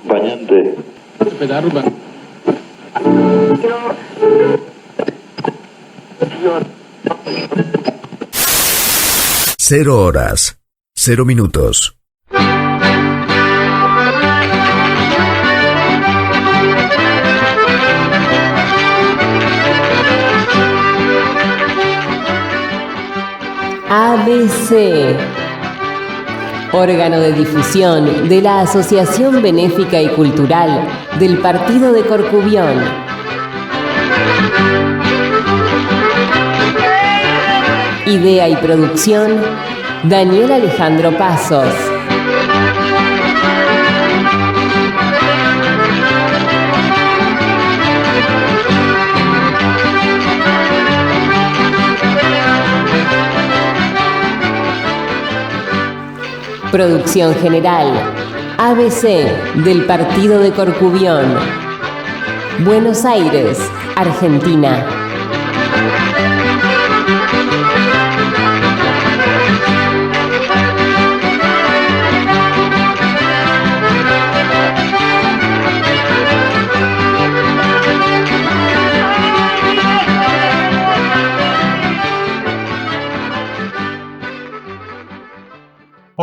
acompañante. Cero horas, 0 minutos. ABC, órgano de difusión de la Asociación Benéfica y Cultural del Partido de Corcubión. Idea y producción, Daniel Alejandro Pasos. Producción general, ABC del Partido de Corcubión. Buenos Aires, Argentina.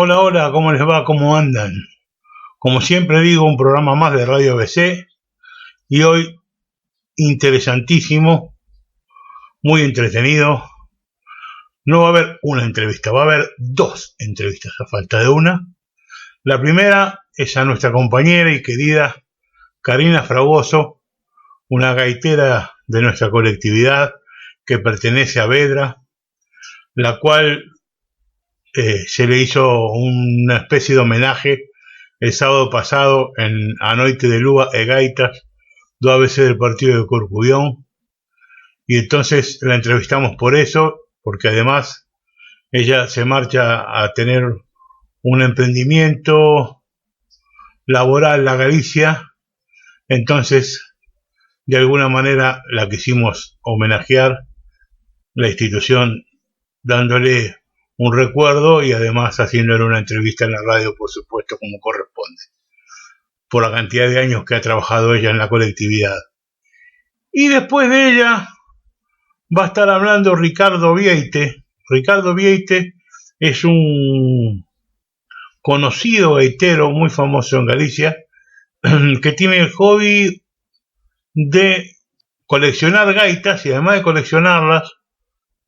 Hola, hola, ¿cómo les va? ¿Cómo andan? Como siempre digo, un programa más de Radio ABC y hoy interesantísimo, muy entretenido. No va a haber una entrevista, va a haber 2 entrevistas a falta de una. La primera es a nuestra compañera y querida Karina Fragoso, una gaitera de nuestra colectividad que pertenece a Vedra, la cual se le hizo una especie de homenaje el sábado pasado en A Noite de Lúa e Gaitas do ABC del Partido de Corcubión, y entonces la entrevistamos por eso, porque además ella se marcha a tener un emprendimiento laboral en la Galicia, entonces de alguna manera la quisimos homenajear, la institución dándole un recuerdo y además haciéndole una entrevista en la radio, por supuesto, como corresponde, por la cantidad de años que ha trabajado ella en la colectividad. Y después de ella va a estar hablando Ricardo Vieite. Ricardo Vieite es un conocido gaitero muy famoso en Galicia, que tiene el hobby de coleccionar gaitas y además de coleccionarlas,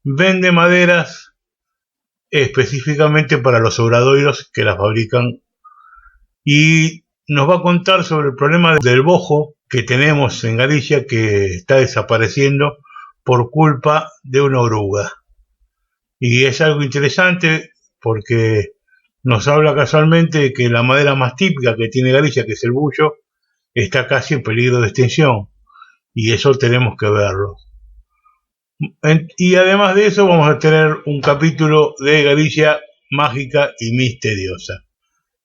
vende maderas específicamente para los obradoiros que las fabrican, y nos va a contar sobre el problema del bojo que tenemos en Galicia, que está desapareciendo por culpa de una oruga. Y es algo interesante porque nos habla casualmente de que la madera más típica que tiene Galicia, que es el bullo, está casi en peligro de extinción, y eso tenemos que verlo. Y además de eso vamos a tener un capítulo de Galicia mágica y misteriosa,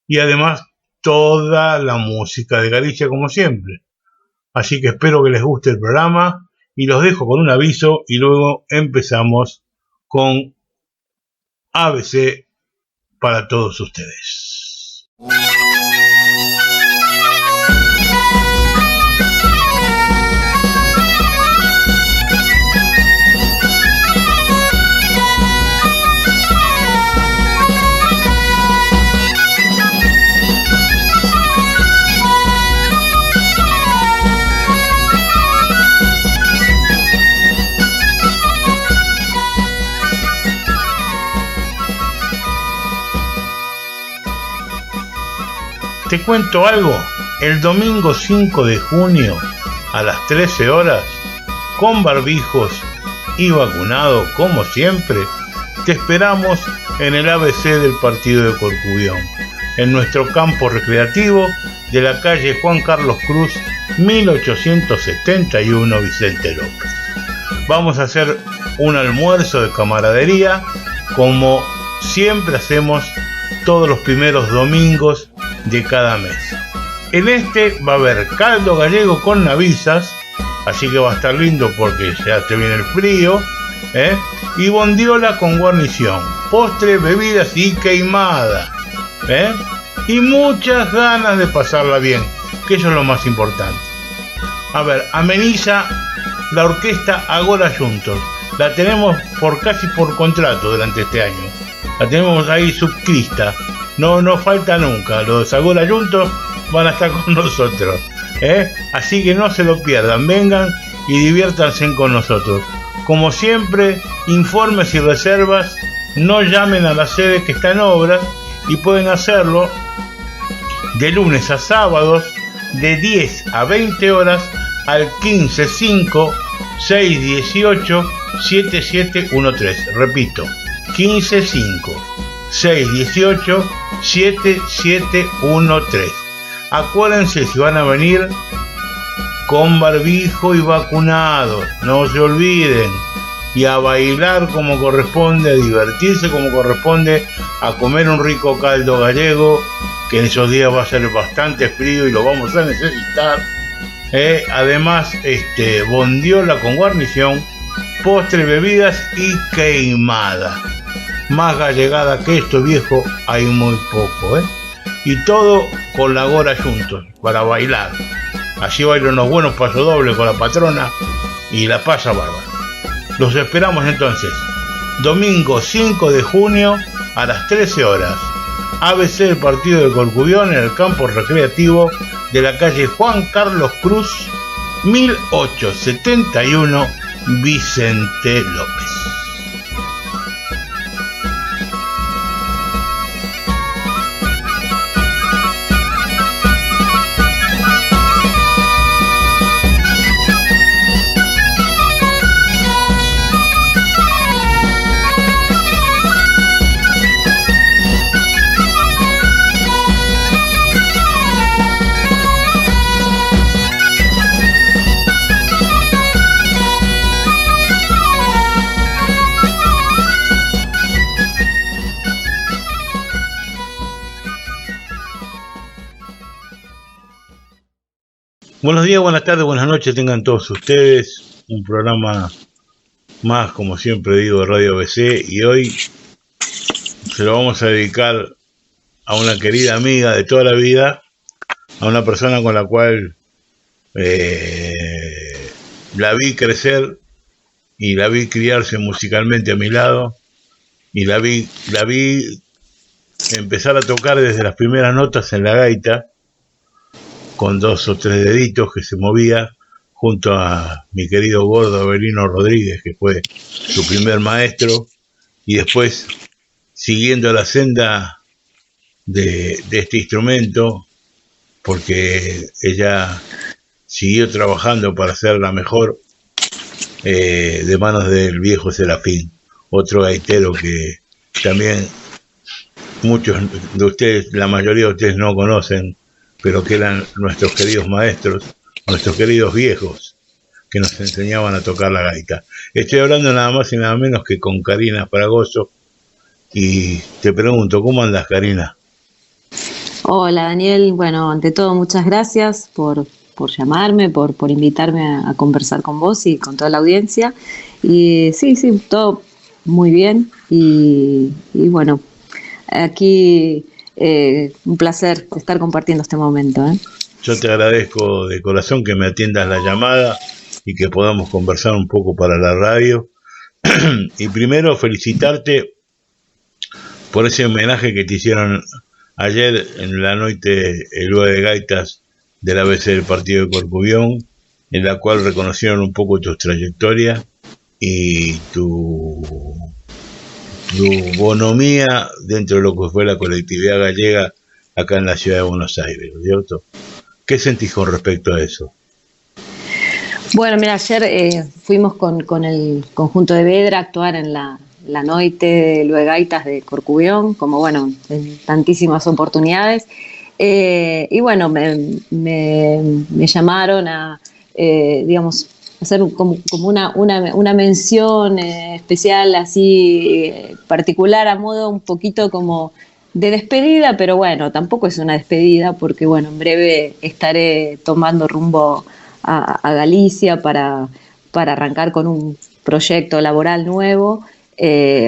y además toda la música de Galicia como siempre. Así que espero que les guste el programa y los dejo con un aviso y luego empezamos con ABC para todos ustedes. Te cuento algo, el domingo 5 de junio a las 13 horas, con barbijos y vacunado como siempre, te esperamos en el ABC del Partido de Corcubión, en nuestro campo recreativo de la calle Juan Carlos Cruz, 1871 Vicente López. Vamos a hacer un almuerzo de camaradería, como siempre hacemos todos los primeros domingos de cada mes. En este va a haber caldo gallego con navizas, así que va a estar lindo porque ya te viene el frío, y bondiola con guarnición, postre, bebidas y queimada, y muchas ganas de pasarla bien, que eso es lo más importante. A ver, ameniza la orquesta Agora Juntos. La tenemos casi por contrato durante este año. La tenemos ahí subcrista. No falta nunca. Los Agora Juntos van a estar con nosotros. Así que no se lo pierdan. Vengan y diviértanse con nosotros. Como siempre, informes y reservas, no llamen a la sede que está en obras y pueden hacerlo de lunes a sábados de 10 a 20 horas al 155 618 7713. Repito, 155 618 7713. Acuérdense, si van a venir, con barbijo y vacunados, no se olviden, y a bailar como corresponde, a divertirse como corresponde, a comer un rico caldo gallego, que en esos días va a ser bastante frío y lo vamos a necesitar. Además, bondiola con guarnición, postre, bebidas y queimada. Más gallegada que esto, viejo, hay muy poco, y todo con la Agora Juntos, para bailar. Así bailan unos buenos pasodobles con la patrona y la pasa bárbara. Los esperamos entonces, domingo 5 de junio a las 13 horas. ABC del partido de Corcubión en el campo recreativo de la calle Juan Carlos Cruz, 1871, Vicente López. Buenos días, buenas tardes, buenas noches, tengan todos ustedes. Un programa más, como siempre digo, de Radio ABC, y hoy se lo vamos a dedicar a una querida amiga de toda la vida, a una persona con la cual la vi crecer y la vi criarse musicalmente a mi lado, y la vi empezar a tocar desde las primeras notas en la gaita, con 2 o 3 deditos, que se movía junto a mi querido gordo Avelino Rodríguez, que fue su primer maestro, y después, siguiendo la senda de este instrumento, porque ella siguió trabajando para ser la mejor, de manos del viejo Serafín, otro gaitero que también muchos de ustedes, la mayoría de ustedes no conocen, pero que eran nuestros queridos maestros, nuestros queridos viejos, que nos enseñaban a tocar la gaita. Estoy hablando nada más y nada menos que con Karina Fragoso, y te pregunto, ¿cómo andas, Karina? Hola, Daniel. Bueno, ante todo, muchas gracias por llamarme, por invitarme a conversar con vos y con toda la audiencia. Y sí, todo muy bien. Y bueno, aquí... un placer estar compartiendo este momento. Yo te agradezco de corazón que me atiendas la llamada y que podamos conversar un poco para la radio. Y primero felicitarte por ese homenaje que te hicieron ayer en la noche el lugar de gaitas del ABC del partido de Corcubión, en la cual reconocieron un poco tu trayectoria y tu bonomía dentro de lo que fue la colectividad gallega acá en la ciudad de Buenos Aires, ¿cierto? ¿Qué sentís con respecto a eso? Bueno, mira, ayer fuimos con el conjunto de Vedra a actuar en la noite de Luegaitas de Corcubión, como bueno, en tantísimas oportunidades. Y bueno, me llamaron a, digamos, hacer como una mención especial, así particular, a modo un poquito como de despedida, pero bueno, tampoco es una despedida, porque bueno, en breve estaré tomando rumbo a Galicia para arrancar con un proyecto laboral nuevo.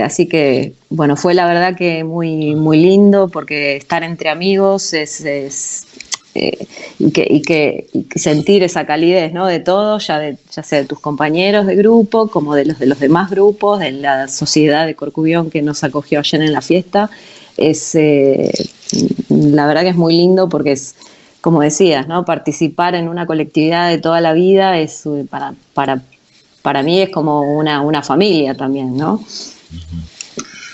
Así que, bueno, fue la verdad que muy, muy lindo, porque estar entre amigos y que sentir esa calidez, ¿no? De todos, ya sea de tus compañeros de grupo, como de los demás grupos, de la sociedad de Corcubión que nos acogió ayer en la fiesta, la verdad que es muy lindo, porque es, como decías, ¿no? Participar en una colectividad de toda la vida es para mí es como una familia también, ¿no?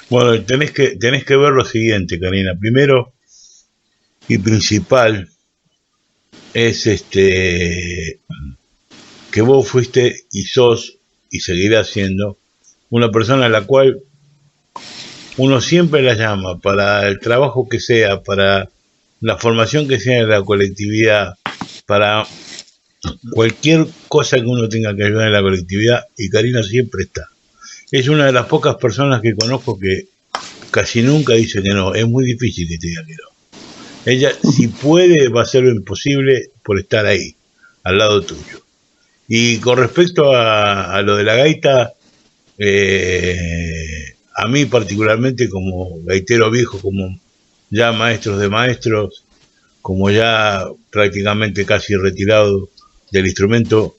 Bueno, tenés que ver lo siguiente, Karina. Primero y principal es que vos fuiste y sos y seguirás siendo una persona a la cual uno siempre la llama para el trabajo que sea, para la formación que sea en la colectividad, para cualquier cosa que uno tenga que ayudar en la colectividad, y Karina siempre está. Es una de las pocas personas que conozco que casi nunca dice que no. Es muy difícil que te diga que no. Ella, si puede, va a hacer lo imposible por estar ahí, al lado tuyo. Y con respecto a lo de la gaita, a mí particularmente, como gaitero viejo, como ya maestros de maestros, como ya prácticamente casi retirado del instrumento,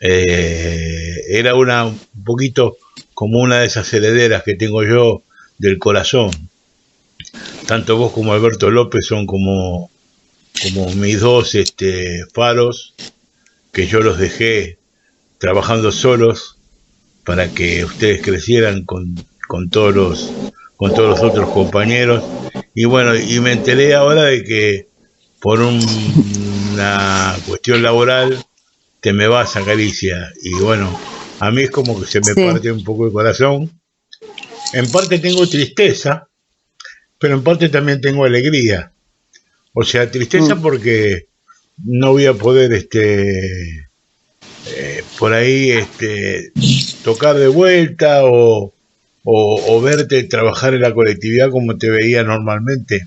era un poquito como una de esas herederas que tengo yo del corazón. Tanto vos como Alberto López son como mis dos faros, que yo los dejé trabajando solos para que ustedes crecieran con todos los otros compañeros. Y bueno, y me enteré ahora de que por una cuestión laboral te me vas a Galicia, y bueno, a mí es como que se me parte un poco el corazón. En parte tengo tristeza, pero en parte también tengo alegría. O sea, tristeza porque no voy a poder por ahí tocar de vuelta o verte trabajar en la colectividad como te veía normalmente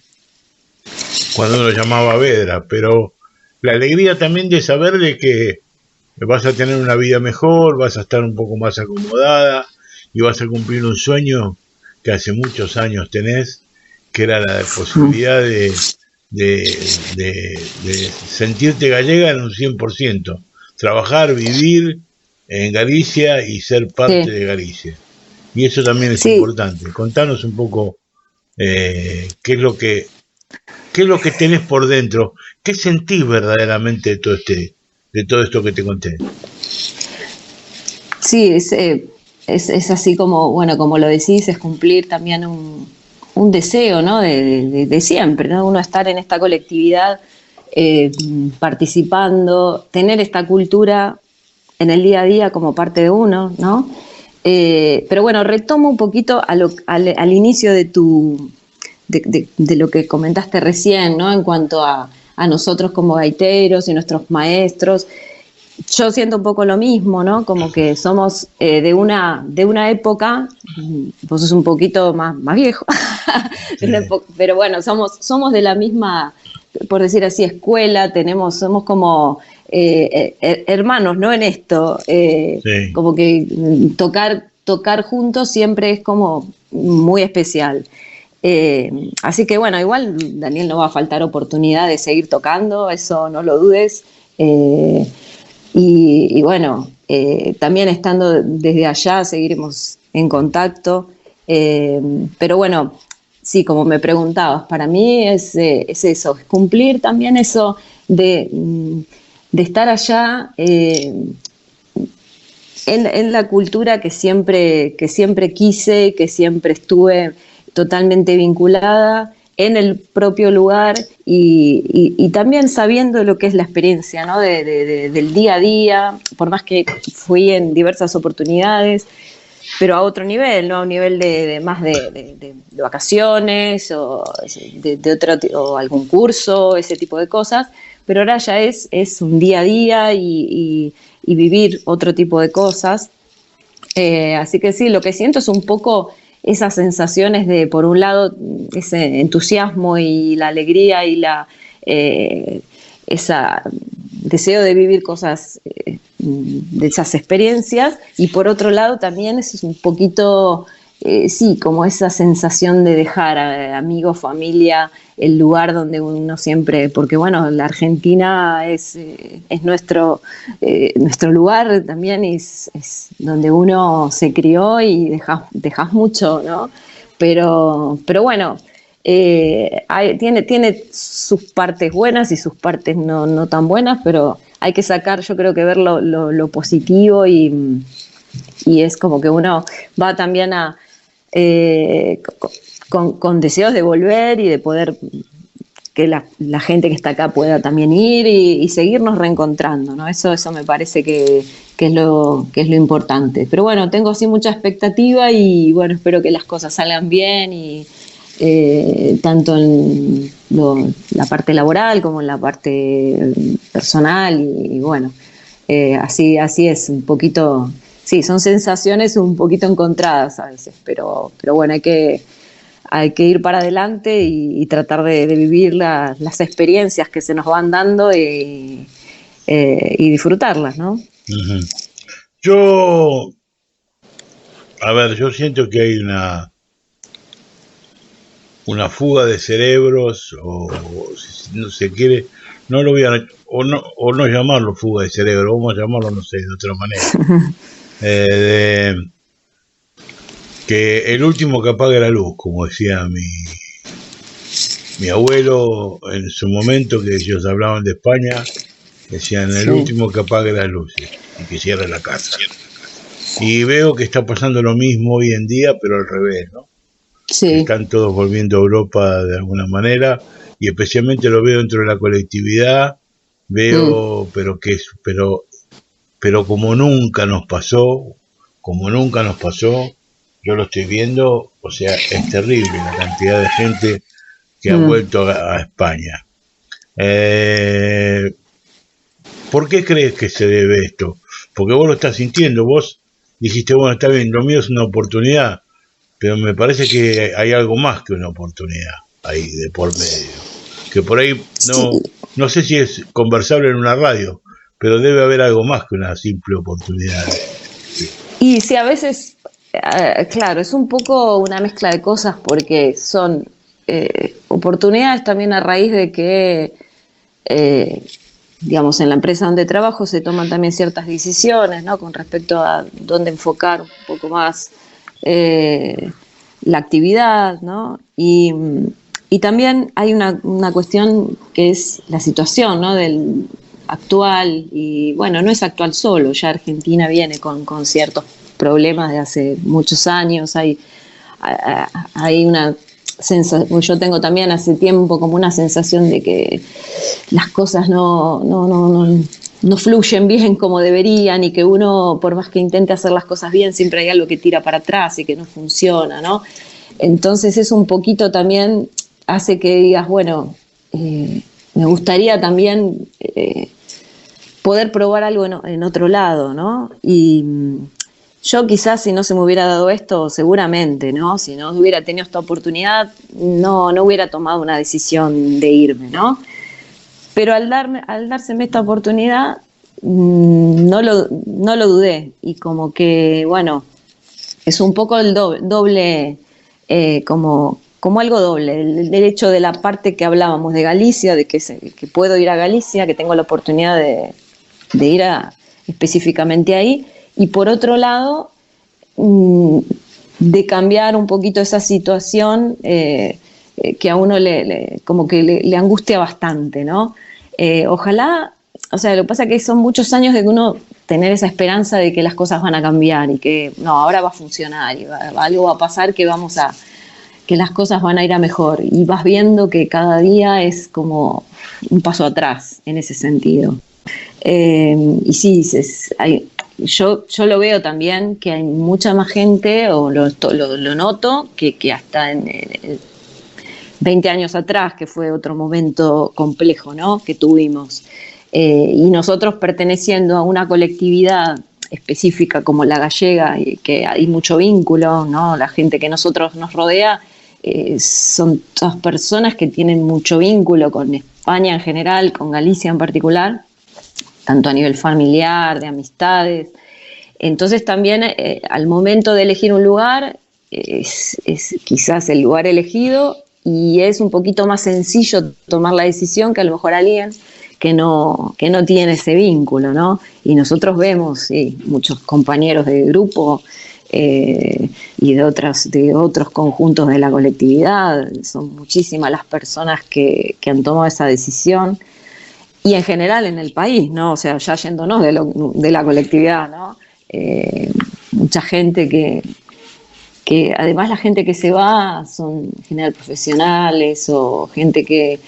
cuando uno llamaba a Vedra, pero la alegría también de saber de que vas a tener una vida mejor, vas a estar un poco más acomodada y vas a cumplir un sueño que hace muchos años tenés, que era la posibilidad de sentirte gallega en un 100%, trabajar, vivir en Galicia y ser parte de Galicia. Y eso también es importante. Contanos un poco qué es lo que tenés por dentro, qué sentís verdaderamente de todo esto que te conté. Sí, es así como, bueno, como lo decís, es cumplir también un deseo, ¿no? De siempre, ¿no? Uno estar en esta colectividad, participando, tener esta cultura en el día a día como parte de uno, ¿no? Pero bueno, retomo un poquito al inicio de lo que comentaste recién, ¿no? En cuanto a nosotros como gaiteros y nuestros maestros. Yo siento un poco lo mismo, ¿no? Como que somos de una época, vos sos un poquito más viejo, pero bueno, somos de la misma, por decir así, escuela, somos como hermanos, ¿no? En esto, como que tocar juntos siempre es como muy especial. Así que bueno, igual Daniel, no va a faltar oportunidad de seguir tocando, eso no lo dudes. Y bueno, también estando desde allá seguiremos en contacto, pero bueno, sí, como me preguntabas, para mí es eso, es cumplir también eso de estar allá en la cultura que siempre quise, que siempre estuve totalmente vinculada en el propio lugar, y también sabiendo lo que es la experiencia, ¿no? del día a día, por más que fui en diversas oportunidades, pero a otro nivel, ¿no? A un nivel de más de vacaciones o de otro, o algún curso, ese tipo de cosas, pero ahora ya es un día a día y vivir otro tipo de cosas. Así que sí, lo que siento es un poco esas sensaciones de, por un lado, ese entusiasmo y la alegría y ese deseo de vivir cosas de esas experiencias, y por otro lado también es un poquito, sí, como esa sensación de dejar a amigos, familia, el lugar donde uno siempre, porque bueno, la Argentina es nuestro lugar también, es donde uno se crió y dejas mucho, ¿no? Pero bueno, tiene sus partes buenas y sus partes no tan buenas, pero hay que sacar, yo creo que ver lo positivo, y es como que uno va también con deseos de volver y de poder que la gente que está acá pueda también ir y seguirnos reencontrando, ¿no? Eso me parece que es lo importante. Pero bueno, tengo así mucha expectativa y bueno, espero que las cosas salgan bien, y tanto en la parte laboral como en la parte personal, y bueno, así es un poquito. Sí, son sensaciones un poquito encontradas a veces, pero bueno, hay que ir para adelante y tratar de vivir las experiencias que se nos van dando y disfrutarlas, ¿no? Uh-huh. Yo siento que hay una fuga de cerebros, o si no se quiere, no lo voy a, o no llamarlo fuga de cerebros, vamos a llamarlo, no sé, de otra manera. Que el último que apague la luz, como decía mi abuelo en su momento, que ellos hablaban de España, decían el último que apague las luces y que cierre la casa. Y veo que está pasando lo mismo hoy en día, pero al revés, ¿no? Sí. Están todos volviendo a Europa de alguna manera, y especialmente lo veo dentro de la colectividad, pero como nunca nos pasó, yo lo estoy viendo, o sea, es terrible la cantidad de gente que ha vuelto a España. ¿Por qué crees que se debe esto? Porque vos lo estás sintiendo, vos dijiste, bueno, está bien, lo mío es una oportunidad, pero me parece que hay algo más que una oportunidad ahí de por medio, que por ahí no sé si es conversable en una radio, pero debe haber algo más que una simple oportunidad. Y sí, a veces, claro, es un poco una mezcla de cosas, porque son oportunidades también a raíz de que, digamos, en la empresa donde trabajo se toman también ciertas decisiones, ¿no? Con respecto a dónde enfocar un poco más la actividad, ¿no? Y también hay una cuestión que es la situación, ¿no? Del actual, y bueno, no es actual solo, ya Argentina viene con ciertos problemas de hace muchos años, hay una sensación, yo tengo también hace tiempo como una sensación de que las cosas no fluyen bien como deberían, y que uno, por más que intente hacer las cosas bien, siempre hay algo que tira para atrás y que no funciona, ¿no? Entonces eso un poquito también hace que digas, bueno, me gustaría también poder probar algo en otro lado, ¿no? Y yo quizás, si no se me hubiera dado esto, seguramente, ¿no? Si no hubiera tenido esta oportunidad, no hubiera tomado una decisión de irme, ¿no? Pero al dárseme esta oportunidad, no lo dudé, y como que, bueno, es un poco el doble, como algo doble, el hecho de la parte que hablábamos de Galicia, de que puedo ir a Galicia, que tengo la oportunidad de ir específicamente ahí, y por otro lado, de cambiar un poquito esa situación que a uno como que le angustia bastante, ¿no? Ojalá, o sea, lo que pasa es que son muchos años de que uno tener esa esperanza de que las cosas van a cambiar, y que no, ahora va a funcionar, y algo va a pasar, que las cosas van a ir a mejor, y vas viendo que cada día es como un paso atrás en ese sentido. Y sí, yo lo veo también, que hay mucha más gente, o lo noto, que hasta en 20 años atrás, que fue otro momento complejo, ¿no? Que tuvimos. Y nosotros, perteneciendo a una colectividad específica como la gallega, y que hay mucho vínculo, ¿no? La gente que nosotros nos rodea son todas personas que tienen mucho vínculo con España en general, con Galicia en particular. tanto a nivel familiar, de amistades. Entonces también al momento de elegir un lugar, es quizás el lugar elegido y es un poquito más sencillo tomar la decisión que a lo mejor alguien que no tiene ese vínculo, ¿no? Y nosotros vemos, sí, muchos compañeros de grupo y de otros conjuntos de la colectividad, son muchísimas las personas que han tomado esa decisión, y en general en el país, ¿no? O sea, ya yéndonos de la colectividad, ¿no? Mucha gente que además la gente que se va son en general profesionales o gente que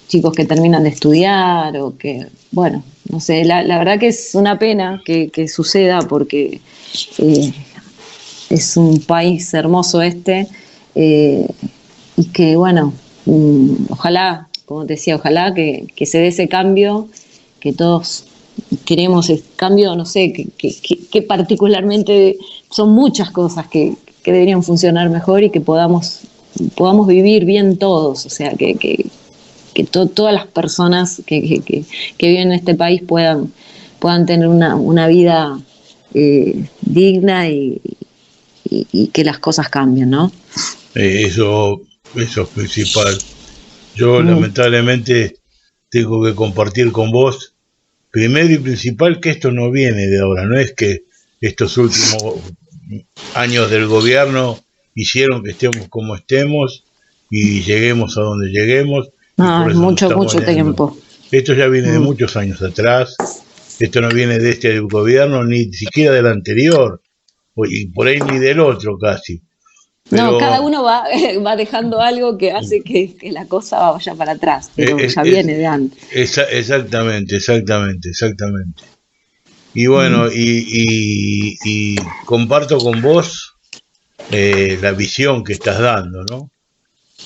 chicos que terminan de estudiar o que, bueno, no sé, la verdad que es una pena que suceda porque es un país hermoso y que, bueno, ojalá, como te decía, ojalá que se dé ese cambio, que todos queremos ese cambio, no sé, que particularmente son muchas cosas que deberían funcionar mejor y que podamos vivir bien todos, o sea, que todas las personas que viven en este país puedan tener una vida digna y que las cosas cambien, ¿no? Eso es principal. Yo lamentablemente tengo que compartir con vos, primero y principal, que esto no viene de ahora, no es que estos últimos años del gobierno hicieron que estemos como estemos y lleguemos a donde lleguemos. No, es mucho tiempo. Esto ya viene de muchos años atrás, esto no viene de este gobierno, ni siquiera del anterior, y por ahí ni del otro casi. Pero, no, cada uno va dejando algo que hace que la cosa vaya para atrás, pero ya viene de antes. Exactamente. Y bueno, y comparto con vos la visión que estás dando, ¿no?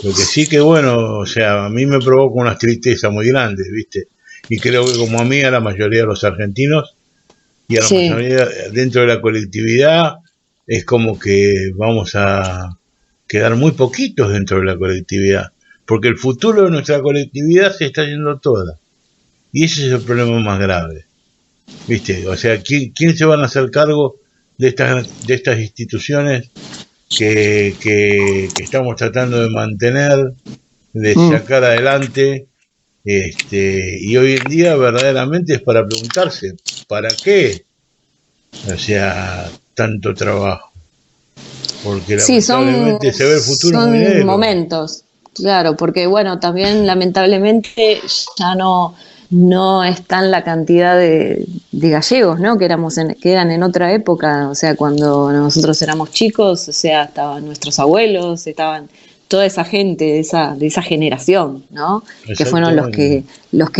Lo que sí que, bueno, o sea, a mí me provoca una tristeza muy grande, ¿viste? Y creo que como a mí, a la mayoría de los argentinos y a la mayoría dentro de la colectividad, es como que vamos a quedar muy poquitos dentro de la colectividad, porque el futuro de nuestra colectividad se está yendo toda. Y ese es el problema más grave, ¿viste? O sea, ¿quién se van a hacer cargo de estas instituciones que estamos tratando de mantener, de sacar adelante? Y hoy en día verdaderamente es para preguntarse, ¿para qué? O sea, tanto trabajo. Porque lamentablemente se ve el futuro muy negro. Son momentos, claro, porque bueno, también lamentablemente ya no están la cantidad de gallegos, ¿no? Que eran en otra época, o sea, cuando nosotros éramos chicos, o sea, estaban nuestros abuelos, estaban toda esa gente de esa generación, ¿no? Que fueron los que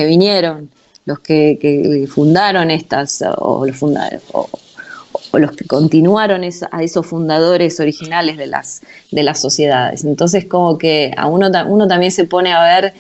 vinieron, los que fundaron estas, o los que continuaron a esos fundadores originales de las sociedades. Entonces, como que a uno también se pone a ver,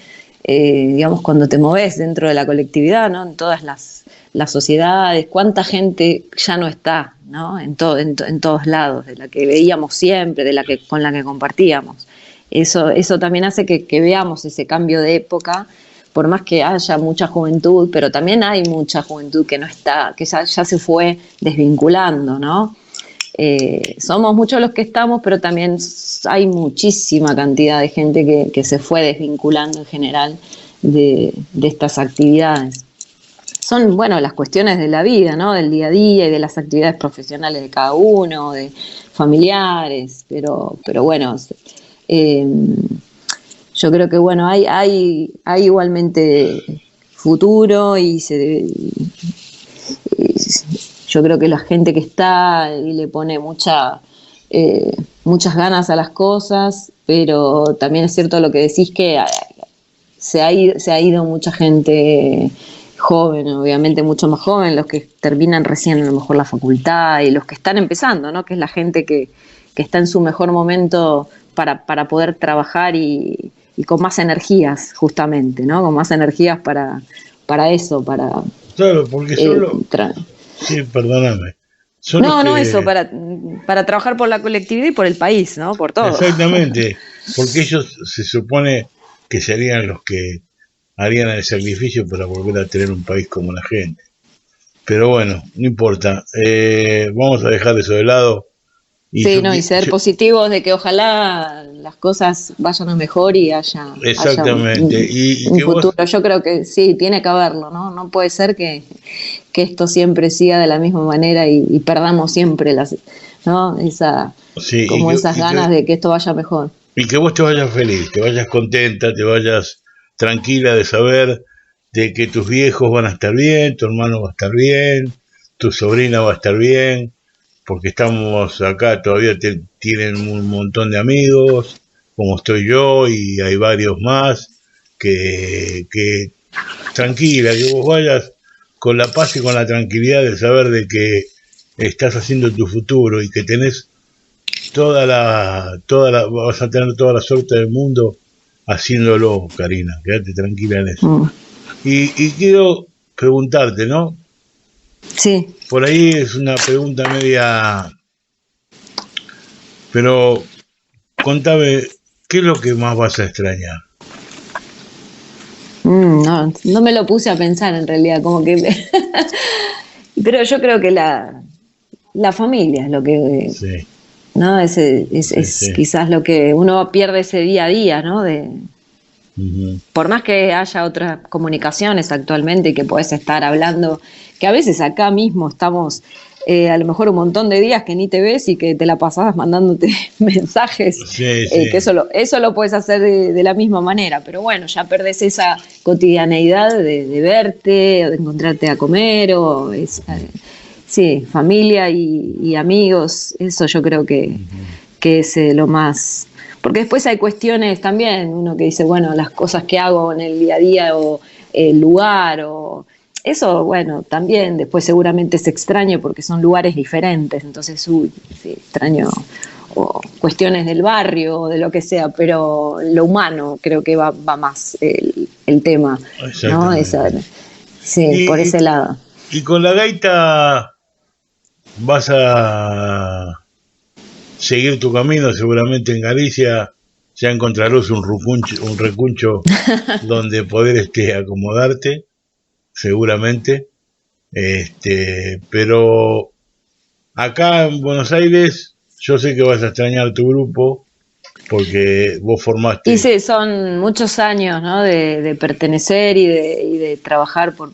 digamos, cuando te moves dentro de la colectividad, ¿no? En todas las sociedades, cuánta gente ya no está, ¿no? En todos lados, de la que veíamos siempre, con la que compartíamos. Eso también hace que veamos ese cambio de época, por más que haya mucha juventud, pero también hay mucha juventud que no está, que ya se fue desvinculando, ¿no? Somos muchos los que estamos, pero también hay muchísima cantidad de gente que se fue desvinculando en general de estas actividades. Son, bueno, las cuestiones de la vida, ¿no? Del día a día y de las actividades profesionales de cada uno, de familiares, pero bueno, yo creo que, bueno, hay igualmente futuro yo creo que la gente que está y le pone muchas ganas a las cosas, pero también es cierto lo que decís, que se ha ido mucha gente joven, obviamente mucho más joven, los que terminan recién a lo mejor la facultad y los que están empezando, ¿no? Que es la gente que está en su mejor momento para poder trabajar y con más energías, justamente, ¿no? Con más energías para eso, para... Claro, porque sí, perdóname. Eso, para trabajar por la colectividad y por el país, ¿no? Por todo. Exactamente, porque ellos se supone que serían los que harían el sacrificio para volver a tener un país como la gente. Pero bueno, no importa. Vamos a dejar eso de lado. Sí, y ser positivos de que ojalá las cosas vayan a mejor y haya exactamente. un futuro. Yo creo que sí, tiene que haberlo, ¿no? No puede ser que esto siempre siga de la misma manera y perdamos siempre ¿no? Esas ganas de que esto vaya mejor. Y que vos te vayas feliz, te vayas contenta, te vayas tranquila de saber de que tus viejos van a estar bien, tu hermano va a estar bien, tu sobrina va a estar bien, porque estamos acá, todavía tienen un montón de amigos, como estoy yo, y hay varios más, que tranquila, que vos vayas con la paz y con la tranquilidad de saber de que estás haciendo tu futuro y que tenés vas a tener toda la suerte del mundo haciéndolo, Karina, quédate tranquila en eso. Y quiero preguntarte, ¿no? Sí. Por ahí es una pregunta media, pero contame, ¿qué es lo que más vas a extrañar? No me lo puse a pensar en realidad, como que pero yo creo que la familia es lo que sí. ¿No? Sí. Quizás lo que uno pierde ese día a día, ¿no? Por más que haya otras comunicaciones actualmente que podés estar hablando, que a veces acá mismo estamos a lo mejor un montón de días que ni te ves y que te la pasabas mandándote mensajes, sí. Que eso lo puedes hacer de la misma manera, pero bueno, ya perdés esa cotidianeidad de verte o de encontrarte a comer o sí, familia y amigos, eso yo creo que es lo más. Porque después hay cuestiones también, uno que dice, bueno, las cosas que hago en el día a día o el lugar o eso, bueno, también después seguramente es extraño porque son lugares diferentes, entonces, sí, extraño o cuestiones del barrio o de lo que sea, pero lo humano creo que va más el tema, ¿no? Sí, por ese lado. Y con la gaita vas a seguir tu camino, seguramente en Galicia ya encontrarás un recuncho donde poder acomodarte, seguramente, pero acá en Buenos Aires yo sé que vas a extrañar tu grupo porque vos formaste. Y sí, son muchos años, ¿no? de pertenecer y de trabajar por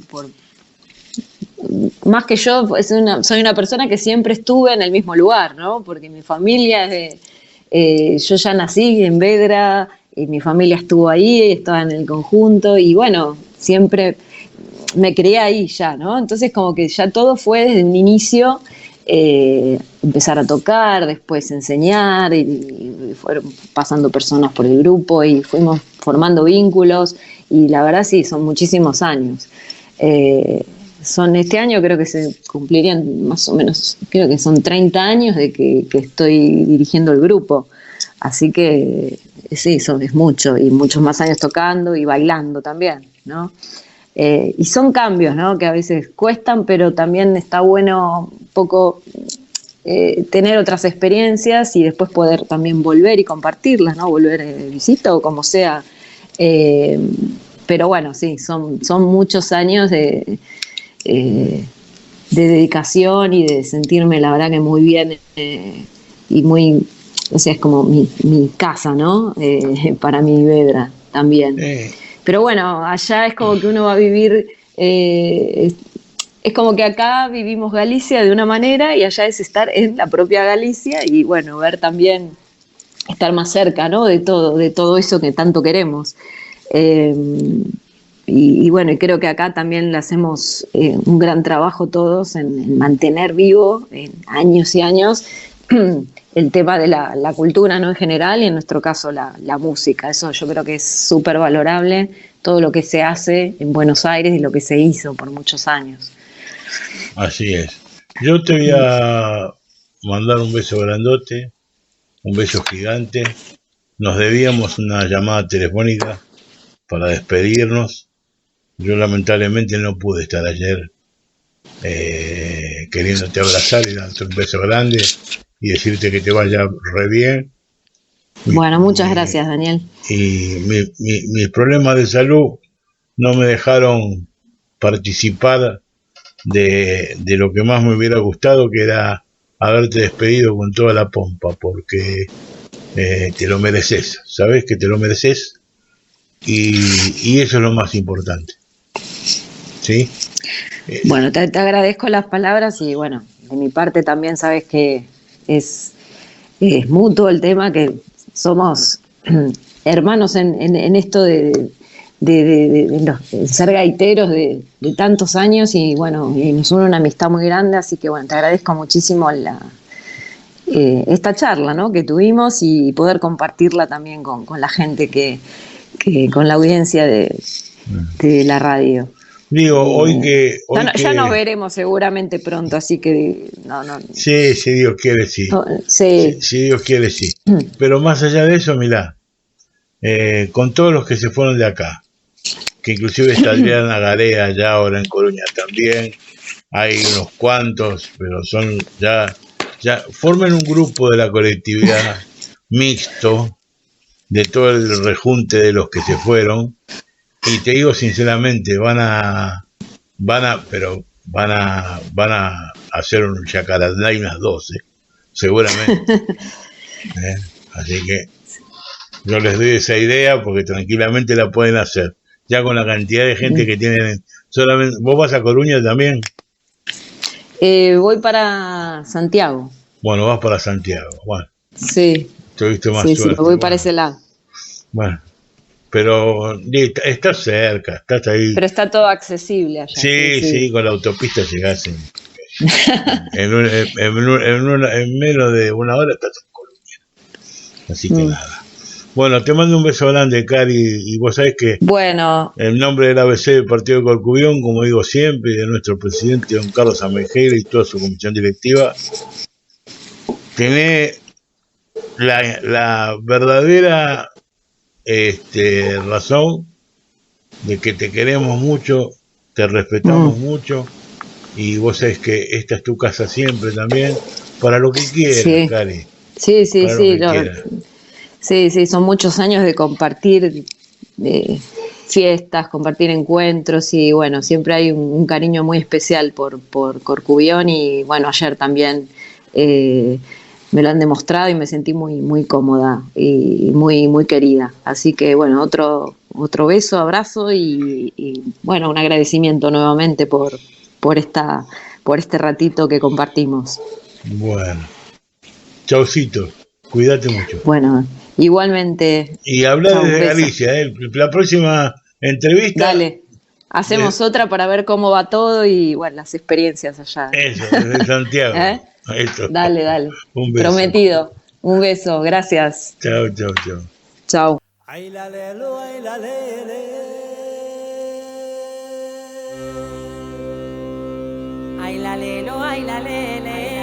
más que yo, soy una persona que siempre estuve en el mismo lugar, ¿no? Porque mi familia yo ya nací en Vedra y mi familia estuvo ahí, estaba en el conjunto y bueno, siempre me crié ahí ya, ¿no? Entonces como que ya todo fue desde un inicio, empezar a tocar, después enseñar y fueron pasando personas por el grupo y fuimos formando vínculos y la verdad sí, son muchísimos años. Este año creo que se cumplirían más o menos, creo que son 30 años de que estoy dirigiendo el grupo, así que sí, eso es mucho, y muchos más años tocando y bailando también, ¿no? Y son cambios, ¿no? Que a veces cuestan, pero también está bueno un poco tener otras experiencias y después poder también volver y compartirlas, ¿no? Volver de visita o como sea, pero bueno, sí, son muchos años de dedicación y de sentirme la verdad que muy bien y muy, o sea, es como mi casa, ¿no? Para mi Vedra también. Pero bueno, allá es como que uno va a vivir, es como que acá vivimos Galicia de una manera y allá es estar en la propia Galicia y bueno, ver también, estar más cerca, ¿no? de todo eso que tanto queremos. Y bueno, y creo que acá también le hacemos un gran trabajo todos en mantener vivo en años y años el tema de la cultura, ¿no? En general y en nuestro caso la música. Eso yo creo que es súper valorable, todo lo que se hace en Buenos Aires y lo que se hizo por muchos años. Así es. Yo te voy a mandar un beso grandote, un beso gigante. Nos debíamos una llamada telefónica para despedirnos. Yo lamentablemente no pude estar ayer queriéndote abrazar y darte un beso grande y decirte que te vaya re bien. Bueno, muchas gracias, Daniel. Y mis problemas de salud no me dejaron participar de lo que más me hubiera gustado, que era haberte despedido con toda la pompa, porque te lo mereces, sabes que te lo mereces, y eso es lo más importante, ¿sí? Bueno, te agradezco las palabras y bueno, de mi parte también sabes que es mutuo el tema, que somos hermanos en esto de ser gaiteros de tantos años, y bueno, y nos une una amistad muy grande, así que bueno, te agradezco muchísimo esta charla, ¿no?, que tuvimos, y poder compartirla también con la gente que con la audiencia de la radio. Digo, hoy ya nos veremos seguramente pronto, así que no. Sí, si Dios quiere, sí. Sí. Si Dios quiere, sí. Pero más allá de eso, mirá, con todos los que se fueron de acá, que inclusive está Adriana Garea ya ahora en Coruña también, hay unos cuantos, pero son ya formen un grupo de la colectividad mixto de todo el rejunte de los que se fueron, y te digo sinceramente, van a hacer un Yacarandá y unas 12, seguramente. Así que yo les doy esa idea porque tranquilamente la pueden hacer, ya con la cantidad de gente que tienen. Solamente, ¿vos vas a Coruña también? Voy para Santiago. Bueno, vas para Santiago. Bueno, sí. Tuviste más suerte. Sí, voy para ese lado. Bueno, pero estás cerca, estás ahí. Pero está todo accesible allá. Sí, con la autopista llegás en menos de una hora estás en Coruña. Así que nada. Bueno, te mando un beso grande, Cari, y vos sabés que en nombre del ABC del Partido de Corcubión, como digo siempre, y de nuestro presidente don Carlos Amejeira y toda su comisión directiva, tenés la verdadera razón de que te queremos mucho, te respetamos mucho, y vos sabés que esta es tu casa siempre también, para lo que quieras, Cari. Sí. Sí, son muchos años de compartir fiestas, compartir encuentros, y bueno, siempre hay un cariño muy especial por Corcubión, y bueno, ayer también me lo han demostrado y me sentí muy, muy cómoda y muy, muy querida. Así que bueno, otro beso, abrazo y bueno, un agradecimiento nuevamente por este ratito que compartimos. Bueno, chaucito, cuídate mucho. Bueno, igualmente. Y habla desde Galicia, la próxima entrevista. Dale, hacemos otra para ver cómo va todo y bueno, las experiencias allá. Eso, desde Santiago. Eso. Dale. Un beso. Prometido. Un beso, gracias. Chao. Chao. Ay la lelo, ay la lele. Ay la lelo, ay la lele.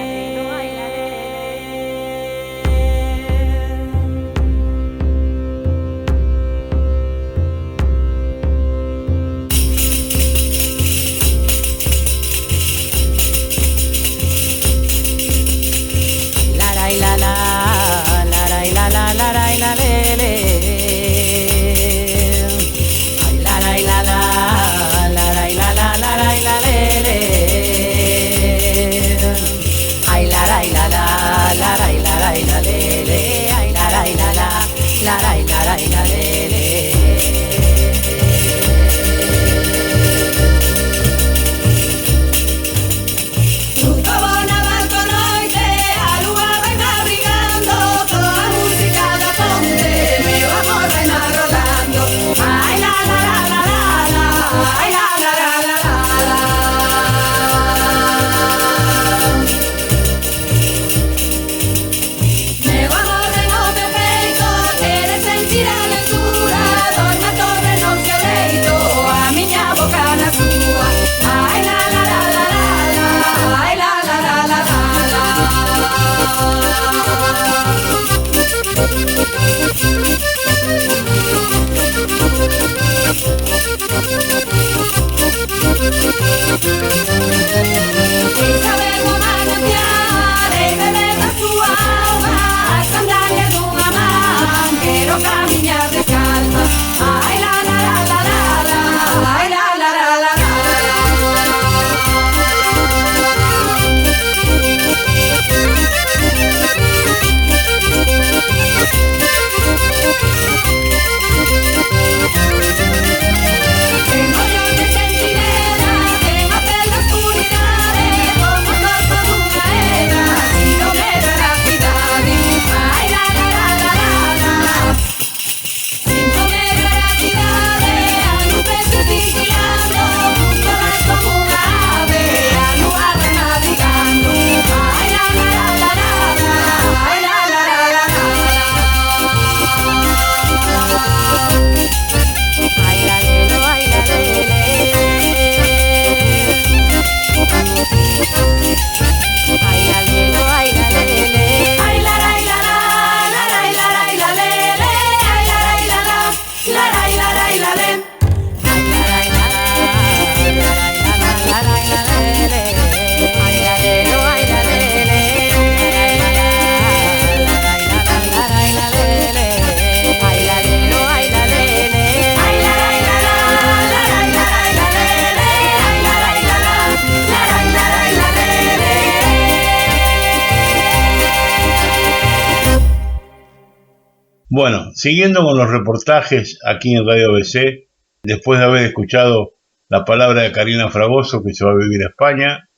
Bueno, siguiendo con los reportajes aquí en Radio ABC, después de haber escuchado la palabra de Karina Fragoso, que se va a vivir a España,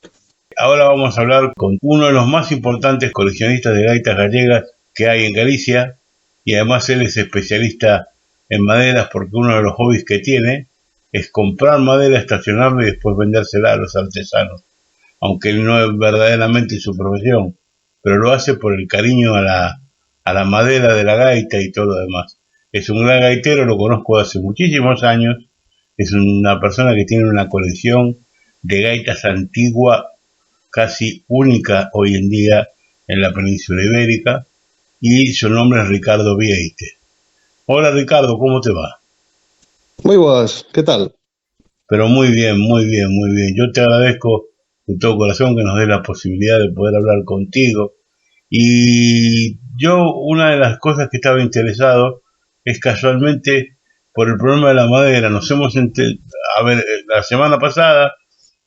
ahora vamos a hablar con uno de los más importantes coleccionistas de gaitas gallegas que hay en Galicia, y además él es especialista en maderas porque uno de los hobbies que tiene es comprar madera, estacionarla y después vendérsela a los artesanos, aunque no es verdaderamente su profesión, pero lo hace por el cariño a la madera de la gaita y todo lo demás. Es un gran gaitero, lo conozco hace muchísimos años, es una persona que tiene una colección de gaitas antigua, casi única hoy en día en la península ibérica, y su nombre es Ricardo Vieite. Hola Ricardo, ¿cómo te va? Muy buenas, ¿qué tal? Pero muy bien, muy bien, muy bien. Yo te agradezco de todo corazón que nos dé la posibilidad de poder hablar contigo. Y yo, una de las cosas que estaba interesado es casualmente por el problema de la madera. La semana pasada,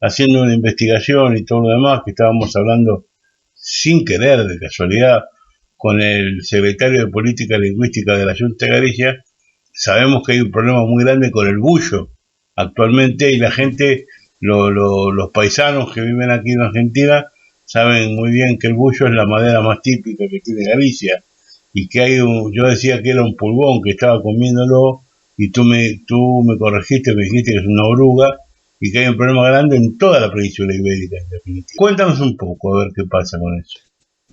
haciendo una investigación y todo lo demás, que estábamos hablando sin querer, de casualidad, con el secretario de Política Lingüística de la Junta de Galicia, sabemos que hay un problema muy grande con el bullo actualmente, y la gente, los paisanos que viven aquí en Argentina, saben muy bien que el bullo es la madera más típica que tiene Galicia, y que yo decía que era un pulgón, que estaba comiéndolo, y tú me corregiste, me dijiste que es una oruga, y que hay un problema grande en toda la península ibérica, en definitiva. Cuéntanos un poco, a ver qué pasa con eso.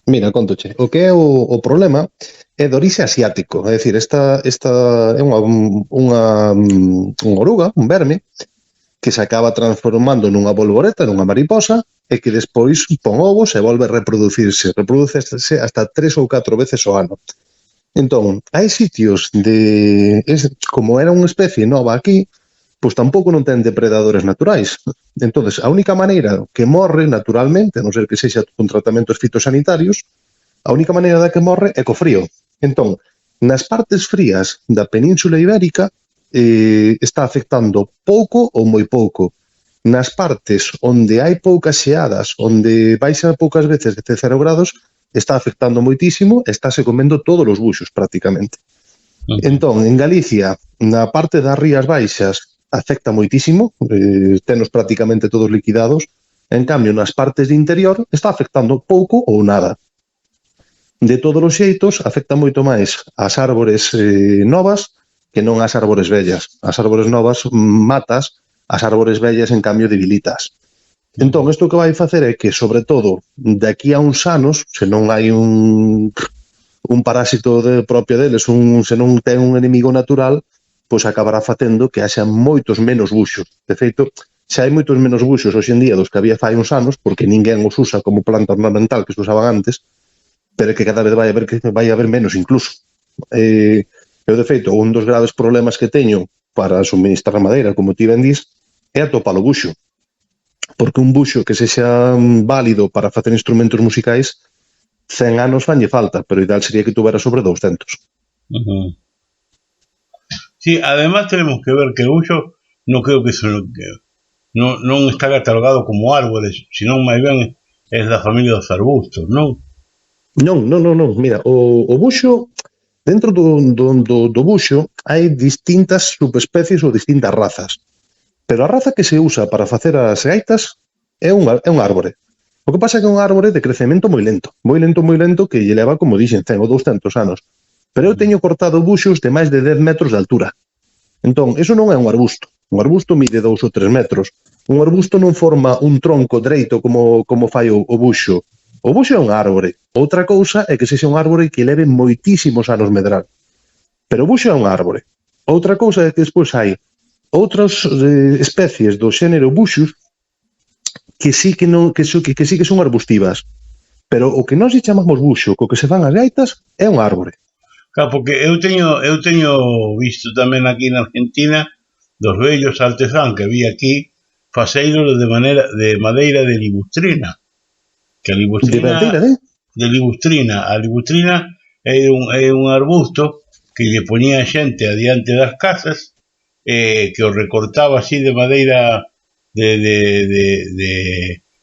Mira, contoche, o que é o problema é de orixe asiático, é dicir, esta é unha oruga, un verme, que se acaba transformando nunha bolboreta, nunha mariposa, e que despois pon ovos e volve a reproducirse hasta 3 ou 4 veces ao ano. Entón, hai sitios como era unha especie nova aquí, pois tampouco non ten depredadores naturais. Entonces, a única maneira que morre naturalmente, a non ser que sexa con tratamentos fitosanitarios, a única maneira da que morre é co frío. Entón, nas partes frías da península ibérica está afectando pouco ou moi pouco. Nas partes onde hai poucas xeadas, onde baixa poucas veces de 0 grados, está afectando moitísimo e estáse comendo todos os buxos prácticamente. Entón, en Galicia, na parte das rías baixas, afecta moitísimo, tenos prácticamente todos liquidados. En cambio, nas partes de interior está afectando pouco ou nada. De todos os xeitos, afecta moito máis as árbores novas que non as árbores vellas. As árbores novas matas, as árbores vellas, en cambio, debilitas. Entón, isto que vai facer é que, sobre todo, de aquí a uns anos, se non hai un parásito propio deles, se non ten un enemigo natural, pois acabará facendo que haxa moitos menos buxos. De feito, xa hai moitos menos buxos hoxe en día dos que había fai uns anos, porque ninguén os usa como planta ornamental que se usaban antes, pero que cada vez vai haber menos incluso. Eu, de feito, un dos graves problemas que teño para suministrar madeira, como ti ben dís, é atopar o buxo. Porque un buxo que sexa válido para facer instrumentos musicais, 100 anos fanlle falta, pero o ideal sería que tuvera sobre 200. Sí, además tenemos que ver que el bullo no creo que non está catalogado como árboles, sino máis ben es da familia dos arbustos, non? Non. Mira, o buxo, dentro do buxo hai distintas subespecies ou distintas razas. Pero a raza que se usa para facer as gaitas é un árbore. O que pasa é que é un árbore de crecemento moi lento, que lle leva, como dixen, 100 ou 200 anos. Pero eu teño cortado buxos de máis de 10 metros de altura. Entón, iso non é un arbusto. Un arbusto mide 2 ou 3 metros. Un arbusto non forma un tronco dereito como fai o buxo. O buxo é un árbore. Outra cousa é que sexa un árbore que leve moitísimos anos medrar. Pero o buxo é un árbore. Outra cousa é que despois hai outras especies do xénero buxos que sí que son arbustivas. Pero o que nós lle chamamos buxo, co que se fan as gaitas, é un árbore. Claro, porque eu teño visto tamén aquí na Argentina dos vellos artesán que vi aquí faceiros de madeira de libustrina. Que a libustrina, de libustrina. A libustrina é un arbusto que lle poñía xente adiante das casas, que o recortaba así de madeira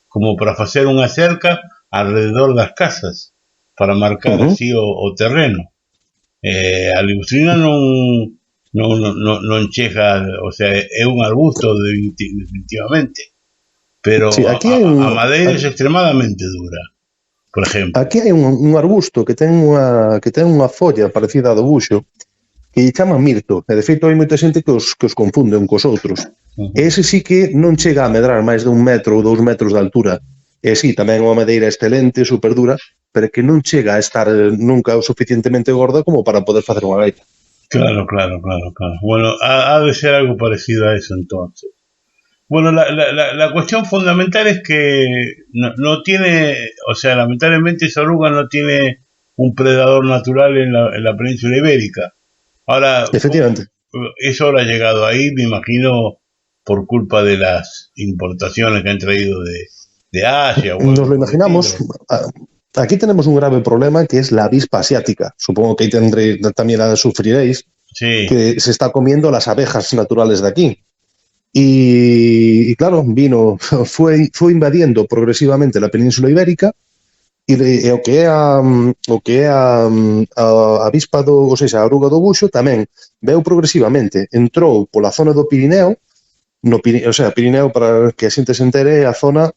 como para facer unha cerca alrededor das casas para marcar así o terreno. A libustrina non chega, o sea, é un arbusto definitivamente, pero Sí, aquí hai a madeira é extremadamente dura, por exemplo. aquí hai un arbusto que ten unha folla parecida a do buxo que lle chaman mirto, e de feito hai moita xente que os confunde un cos outros. E ese sí que non chega a medrar máis de 1 metro ou 2 metros de altura. E sí, tamén é unha madeira excelente, super dura, pero que non chega a estar nunca o suficientemente gorda como para poder facer unha gaita. Claro. Bueno, ha de ser algo parecido a eso entonces. Bueno, la cuestión fundamental es que no tiene, o sea, lamentablemente esa oruga no tiene un predador natural en la península ibérica. Ahora, Efectivamente. eso habrá llegado ahí, me imagino, por culpa de las importaciones que han traído de Asia. Nos lo imaginamos. Aquí tenemos un grave problema que es la avispa asiática. Supongo que ahí también la sufriréis, Sí. que se está comiendo las abejas naturales de aquí. Y claro, fue invadiendo progresivamente la península ibérica e o que é a avispa o sea, a oruga do buxo tamén veu progresivamente, entrou pola zona do Pirineo, o sea, Pirineo, para que a xente se entere, é a zona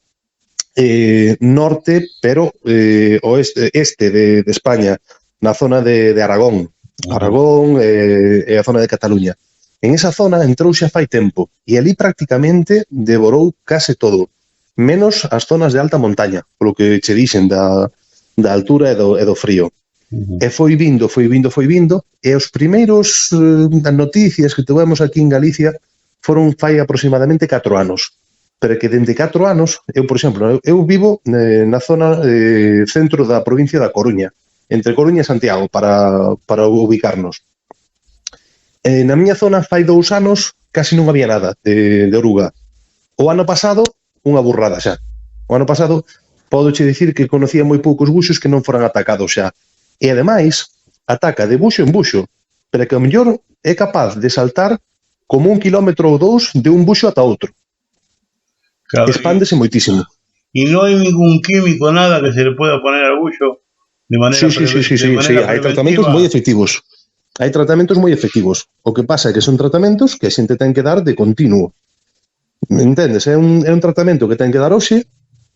norte, pero este de España, na zona de Aragón. Aragón e a zona de Cataluña. En esa zona entrou xa fai tempo e ali prácticamente devorou case todo, menos as zonas de alta montaña, polo que che dixen da altura e do frío. E foi vindo, e os primeiros noticias que tivemos aquí en Galicia foron fai aproximadamente 4 anos. Pero que dende 4 anos, por exemplo, eu vivo na zona centro da provincia da Coruña, entre Coruña e Santiago, para ubicarnos. Na miña zona fai 2 anos casi non había nada de oruga. O ano pasado, unha burrada xa. O ano pasado, podoche dicir que conocía moi poucos buxos que non foran atacados xa. E ademais, ataca de buxo en buxo, pero que ao mellor é capaz de saltar como 1 kilómetro ou 2 de un buxo ata outro. Claro, expándese moitísimo. E non hai ningún químico, nada que se le pueda poner al buxo de maneira Sí, hai tratamentos moi efectivos. Hai tratamentos moi efectivos. O que pasa é que son tratamentos que a xente ten que dar de continuo. Entendes? É un tratamento que ten que dar hoxe,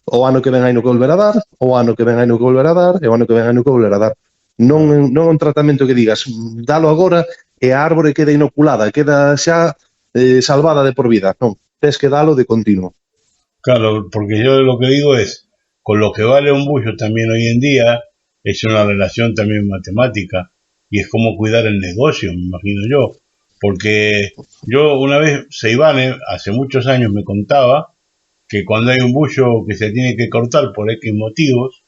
o ano que ven hai no que volver a dar, o ano que ven hai no que volver a dar, e o ano que ven hai no que volver a dar. Non é un tratamento que digas, dalo agora e a árbore queda inoculada, queda xa salvada de por vida. Non, tens que dalo de continuo. Claro, porque yo lo que digo es, con lo que vale un buxo también hoy en día, es una relación también matemática. Y es como cuidar el negocio, me imagino yo. Porque yo una vez, Seibane, hace muchos años me contaba que cuando hay un buxo que se tiene que cortar por X motivos,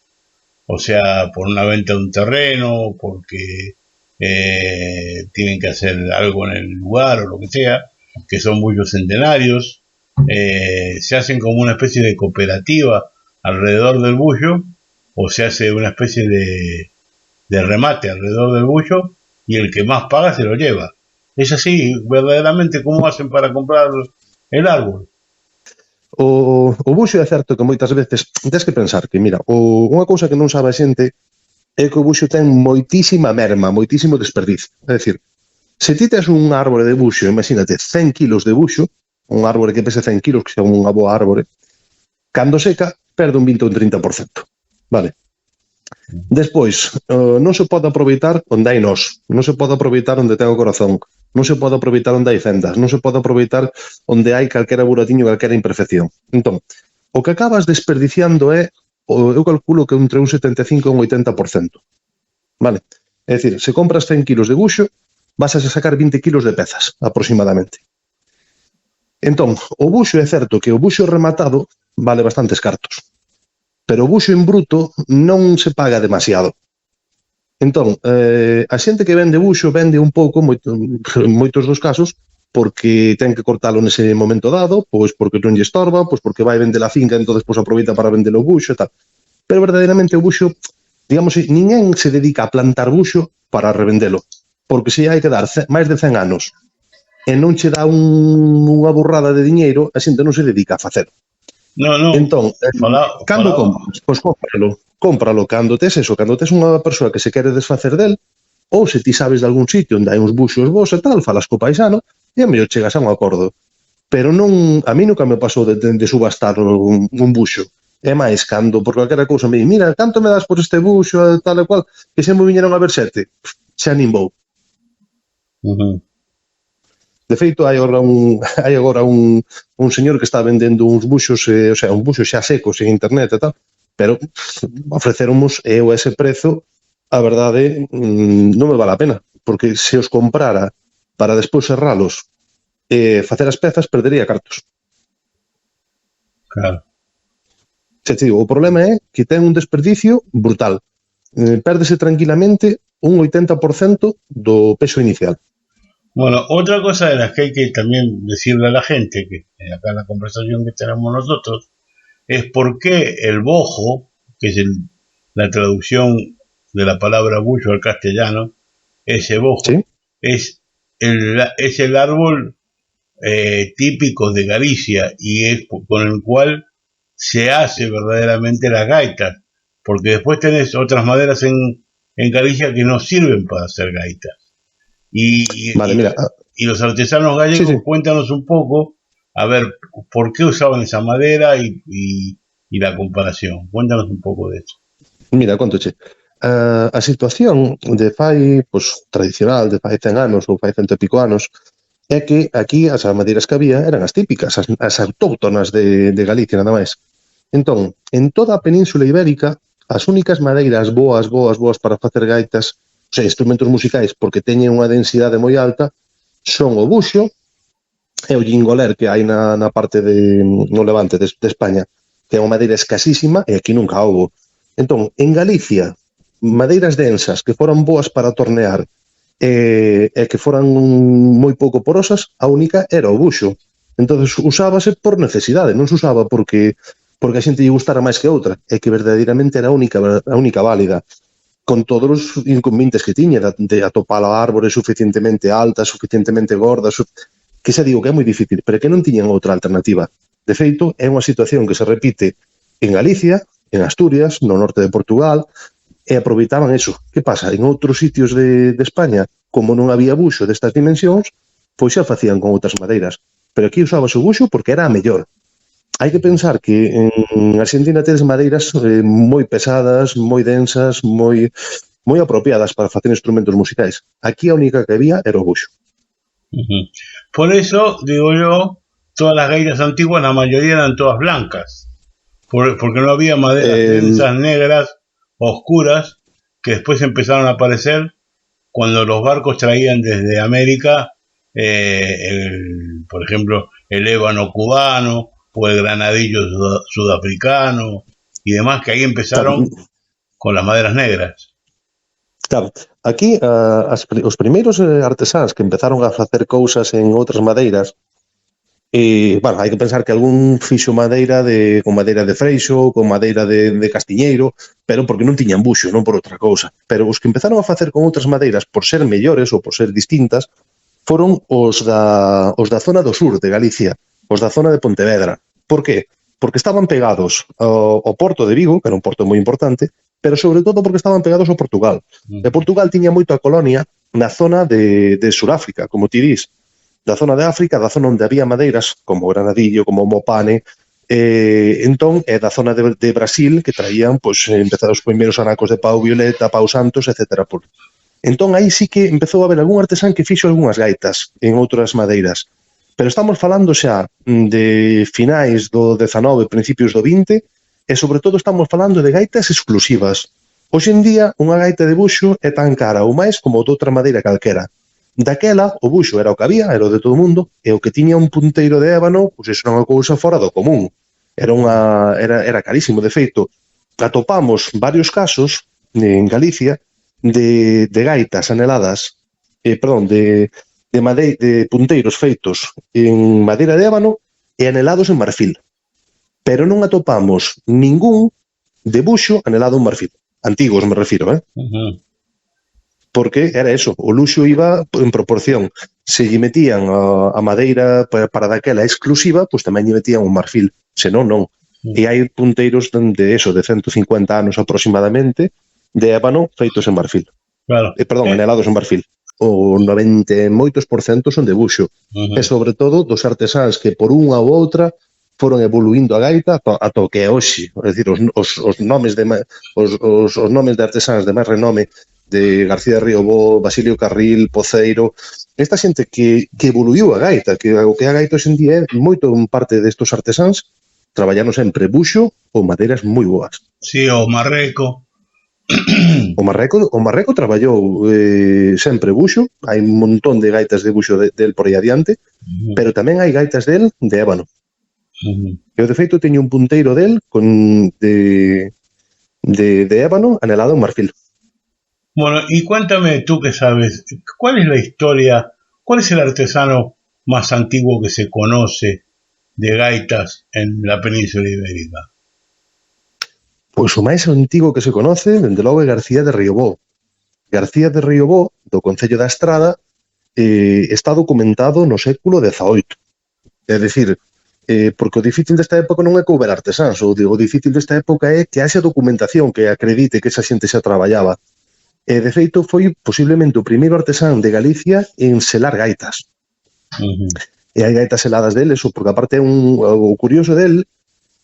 o sea, por una venta de un terreno, porque tienen que hacer algo en el lugar o lo que sea, que son buxos centenarios, se hacen como una especie de cooperativa alrededor del buxo, o se hace una especie de remate alrededor del buxo y el que más paga se lo lleva. Es así, verdaderamente, ¿cómo hacen para comprar el árbol? O buxo é certo que moitas veces tens que pensar que, mira, unha cousa que non sabe a xente é que o buxo ten moitísima merma, moitísimo desperdicio. É dicir, se ti tes un árbore de buxo, imagínate, 100 kilos de buxo, un árbore que pese 100 kilos, que sea unha boa árbore, cando seca, perde un 20 ou un 30%. Vale? Despois, non se pode aproveitar onde hai nós, non se pode aproveitar onde ten o corazón, non se pode aproveitar onde hai fendas, non se pode aproveitar onde hai calquera buratiño, calquera imperfección. Entón, o que acabas desperdiciando é, eu calculo que entre un 75 e un 80%. Vale? É dicir, se compras 100 kilos de buxo, vas a sacar 20 kilos de pezas, aproximadamente. Entón, o buxo é certo que o buxo rematado vale bastantes cartos. Pero o buxo en bruto non se paga demasiado. Entón, a xente que vende buxo vende un pouco, en moitos dos casos, porque ten que cortalo nese momento dado, pois porque non lle estorba, pois porque vai vender a finca, entón despois aproveita para vender o buxo e tal. Pero verdadeiramente o buxo, digamos, ninguén se dedica a plantar buxo para revendelo, porque se hai que dar máis de 100 anos e non che dá unha burrada de diñeiro, a xente non se dedica a facelo. Entón, cando compras? Pois cómpralo. Cando tes eso, cando tes unha persoa que se quere desfacer del, ou se ti sabes de algún sitio onde hai uns buxos vos e tal, falas co paisano e a mellor chegas a un acordo. Pero non, a mí nunca me pasou de subastar un buxo. É máis, cando por calquera cousa me di, mira, canto me das por este buxo, tal e cual, que se me viñeron a ver 7, xa nin vou. De feito, hai agora un señor que está vendendo uns buxos, o sea, uns buxos xa secos en internet e tal, pero ofreceronmos eu ese prezo, a verdade, non me vale a pena, porque se os comprara para despois serralos e facer as pezas, perdería cartos. Claro. Xa te digo, o problema é que ten un desperdicio brutal. Pérdese tranquilamente un 80% do peso inicial. Bueno, otra cosa de las que hay que también decirle a la gente, que acá en la conversación que tenemos nosotros, es por qué el bojo, que es la traducción de la palabra buxo al castellano, ese bojo, ¿sí? es el árbol típico de Galicia y es con el cual se hace verdaderamente las gaitas, porque después tenés otras maderas en Galicia que no sirven para hacer gaitas. Vale, mira. Y los artesanos gallegos, sí. Cuéntanos un poco, a ver, ¿por qué usaban esa madera y la comparación? Cuéntanos un pouco de eso. Mira, contoche. A situación de fai, pues, tradicional, de fai 100 anos ou fai 100 e pico anos, é que aquí as madeiras que había eran as típicas, as autóctonas de Galicia, nada máis. Entón, en toda a Península Ibérica, as únicas madeiras boas para facer gaitas, o sea, instrumentos musicais, porque teñen unha densidade moi alta, son o buxo e o jingoler que hai na parte no levante de España, que é unha madeira escasísima e aquí nunca houbo. Entón, en Galicia, madeiras densas que foran boas para tornear e que foran moi pouco porosas, a única era o buxo. Entón, usábase por necesidade, non se usaba porque a xente lle gustara máis que outra, é que verdadeiramente era a única válida, con todos os inconvenientes que tiña, de atopar a árbores suficientemente altas, suficientemente gordas, que xa digo que é moi difícil, pero que non tiñan outra alternativa. De feito, é unha situación que se repite en Galicia, en Asturias, no norte de Portugal, e aproveitaban eso. Que pasa? En outros sitios de España, como non había buxo destas dimensións, pois xa facían con outras madeiras. Pero aquí usábase o buxo porque era a mellor. Hai que pensar que en Argentina tedes madeiras moi pesadas, moi densas, moi apropiadas para facer instrumentos musicais. Aquí a única que había era o buxo. Por eso, digo yo, todas las gaitas antiguas, la mayoría eran todas blancas, porque no había maderas densas, negras, oscuras, que después empezaron a aparecer cuando los barcos traían desde América, por ejemplo, el ébano cubano, o el granadillo sudafricano y demás, que ahí empezaron con las maderas negras. Claro, aquí os primeiros artesáns que empezaron a facer cousas en outras madeiras, bueno, hai que pensar que algún fixo madeira con madeira de freixo, con madeira de castiñeiro, pero porque non tiñan buxo, non por outra cousa. Pero os que empezaron a facer con outras madeiras por ser mellores ou por ser distintas foron os da zona do sur de Galicia, os da zona de Pontevedra. Por qué? Porque estaban pegados ao porto de Vigo, que era un porto moi importante, pero sobre todo porque estaban pegados ao Portugal. E Portugal tiña moita colonia na zona de Suráfrica, como ti dis, da zona de África, da zona onde había madeiras, como granadillo, como mopane, entón, é da zona de Brasil, que traían, pois, empezados os primeiros anacos de pau violeta, pau santos, etc. Entón, aí sí que empezou a haber algún artesán que fixo algunhas gaitas en outras madeiras. Pero estamos falando xa de finais do 19, principios do 20, e sobre todo estamos falando de gaitas exclusivas. Hoxe en día, unha gaita de buxo é tan cara ou máis como de outra madeira calquera. Daquela, o buxo era o que había, era o de todo o mundo, e o que tiña un punteiro de ébano, pois iso era unha cousa fora do común. Era carísimo. De feito, atopamos varios casos en Galicia de gaitas aneladas, de punteiros feitos en madeira de ébano e anelados en marfil. Pero non atopamos ningún de buxo anelado en marfil. Antigos, me refiro, Porque era eso, o luxo iba en proporción. Se lle metían a madeira para daquela exclusiva, pois tamén lle metían un marfil. Senón, non. E hai punteiros de 150 anos aproximadamente de ébano feitos en marfil. Claro. Perdón, anelados en marfil. O 98% son de buxo. E sobre todo dos artesáns que por unha ou outra foron evoluindo a gaita ata o que é hoxe. É dicir, os nomes de artesáns de máis renome de García de Riobó, Basilio Carril, Poceiro, esta xente que evoluiu a gaita, que o que a gaita hoxe en día é moito en parte destos artesáns traballaron sempre buxo ou madeiras moi boas. Sí, o Marreco. O Marreco traballou sempre buxo, hai un montón de gaitas de buxo del por aí adiante, pero tamén hai gaitas del de ébano. Eu, de feito, teño un punteiro del de ébano anelado en marfil. Bueno, y cuéntame tú que sabes, ¿cuál es la historia, cuál es el artesano más antiguo que se conoce de gaitas en la península ibérica? Pois o máis antigo que se conoce, dende logo, é García de Riobó. García de Riobó, do Concello da Estrada, está documentado no século XVIII. É dicir, porque o difícil desta época non é que houbera artesáns, o difícil desta época é que haxa documentación que acredite que esa xente xa traballaba. De feito, foi posiblemente o primeiro artesán de Galicia en selar gaitas. E hai gaitas seladas del, eso, porque aparte o curioso del,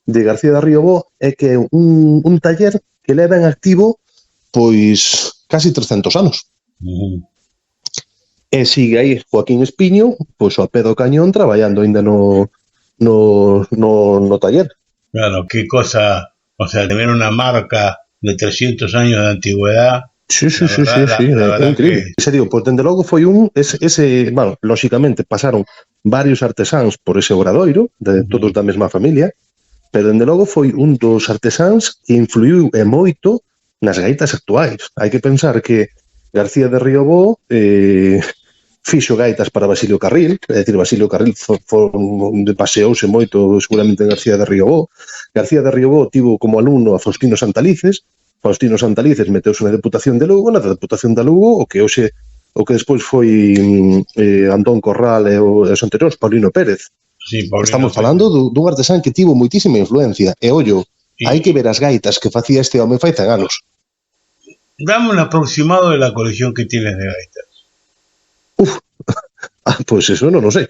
de García de Riobó, é que é un taller que leva en activo pois casi 300 anos. E sigue aí Joaquín Espiño, pois ao pé do cañón, traballando ainda no taller. Claro, qué cosa, o sea, tener una marca de 300 años de antigüedad. Sí, é increíble. Se digo, pois dende logo foi bueno, lóxicamente pasaron varios artesáns por ese obradoiro, todos da mesma familia, pero dende logo foi un dos artesáns que influiu e moito nas gaitas actuais. Hai que pensar que García de Riobó fixo gaitas para Basilio Carril, é dicir, Basilio Carril paseouse moito seguramente en García de Riobó. García de Riobó tivo como alumno a Faustino Santalices meteuse na Deputación de Lugo, o que despois foi Antón Corral e os anteriores, Paulino Pérez. Sí, Paulino Estamos falando dun artesán que tivo moitísima influencia. E ollo, hai que ver as gaitas que facía este home fai 100 anos. Dame un aproximado de la colección que tienes de gaitas. Pois eso non o sei.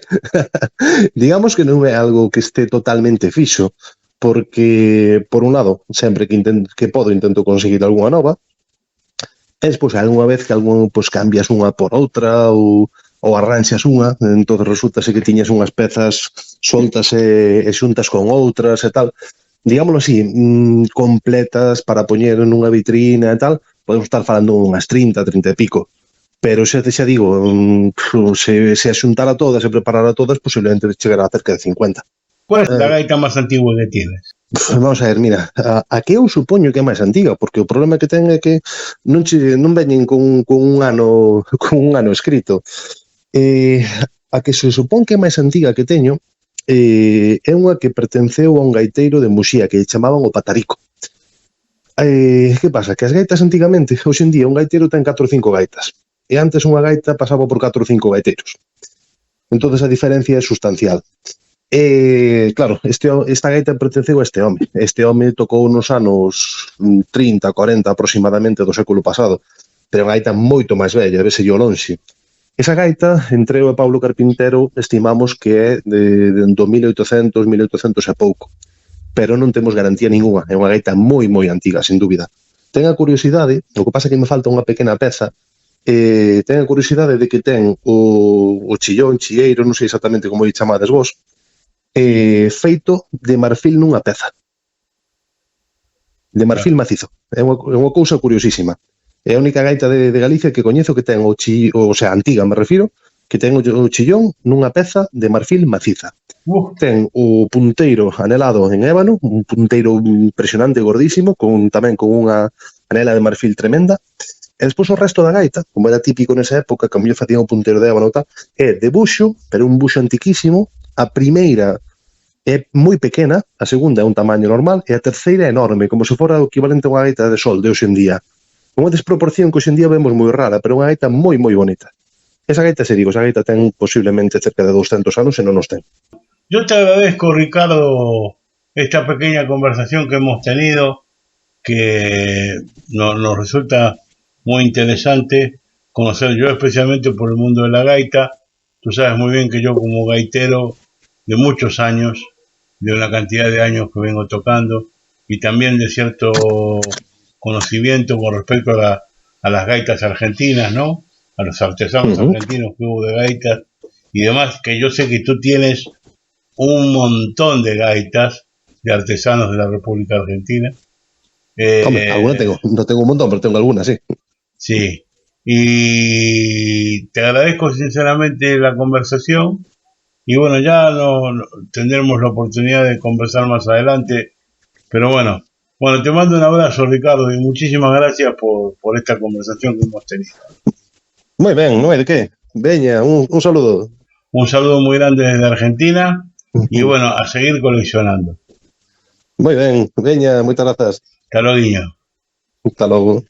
Digamos que non é algo que este totalmente fixo, porque, por un lado, sempre que podo intento conseguir algunha nova, e despois, algunha vez que cambias unha por outra ou arranxas unha, entón resultase que tiñas unhas pezas soltas e xuntas con outras e tal, digámoslo así, completas para poñer nunha vitrina e tal, podemos estar falando unhas 30 e pico, pero xa digo, se axuntara todas e preparara todas, posiblemente chegará a cerca de 50. ¿Cuál es la gaita más antigua que tienes? Vamos a ver, mira, a que eu supoño que é máis antiga, porque o problema que ten é que non veñen con un ano escrito. A que se supón que é máis antiga que teño é unha que pertenceu a un gaiteiro de Muxía que chamaban o Patarico. Que pasa? Que as gaitas antigamente, hoxe en día, un gaiteiro ten 4 ou 5 gaitas, e antes unha gaita pasaba por 4 ou 5 gaiteiros. Entón a diferencia é sustancial. Claro, esta gaita pertenceu a este home. Este home tocou nos anos 30, 40 aproximadamente do século pasado, pero unha gaita moito máis bella, vese yo lonxe. Esa gaita, entre eu e Pablo Carpintero, estimamos que é de 1800 e pouco, pero non temos garantía ninguna. É unha gaita moi antiga, sin dúbida. Ten a curiosidade, o que pasa é que me falta unha pequena peza, ten a curiosidade de que ten o chilleiro, non sei exactamente como lle chamades vos, feito de marfil nunha peza. De marfil macizo. É unha cousa curiosísima. É a única gaita de Galicia que coñezo que ten antiga, me refiro, que ten o chillón nunha peza de marfil maciza. Ten o punteiro anelado en ébano, un punteiro impresionante, gordísimo, tamén con unha anela de marfil tremenda. E despois o resto da gaita, como era típico nesa época, que a mellor facían o punteiro de ébano e tal, é de buxo, pero un buxo antiquísimo. A primeira é moi pequena, a segunda é un tamaño normal e a terceira é enorme, como se fora o equivalente a unha gaita de sol de hoxe en día. Unha desproporción que hoxe en día vemos moi rara, pero unha gaita moi bonita. Esa gaita, esa gaita ten posiblemente cerca de 200 anos e non nos ten. Yo te agradezco, Ricardo, esta pequeña conversación que hemos tenido, que nos resulta muy interesante conocer, yo especialmente por el mundo de la gaita. Tú sabes muy bien que yo como gaitero de muchos años, de una cantidad de años que vengo tocando, y también de cierto conocimiento con respecto a las gaitas argentinas, ¿no? A los artesanos argentinos que hubo de gaitas y demás, que yo sé que tú tienes un montón de gaitas de artesanos de la República Argentina. Hombre, alguna tengo, no tengo un montón, pero tengo algunas, sí. Sí, y te agradezco sinceramente la conversación, y bueno, ya tendremos la oportunidad de conversar más adelante, pero bueno, te mando un abrazo, Ricardo, y muchísimas gracias por esta conversación que hemos tenido. Muy bien, no hay de qué. Veña, un saludo. Un saludo muy grande desde Argentina, y bueno, a seguir coleccionando. Muy bien, veña, muchas gracias. Hasta luego, guiño. Hasta luego.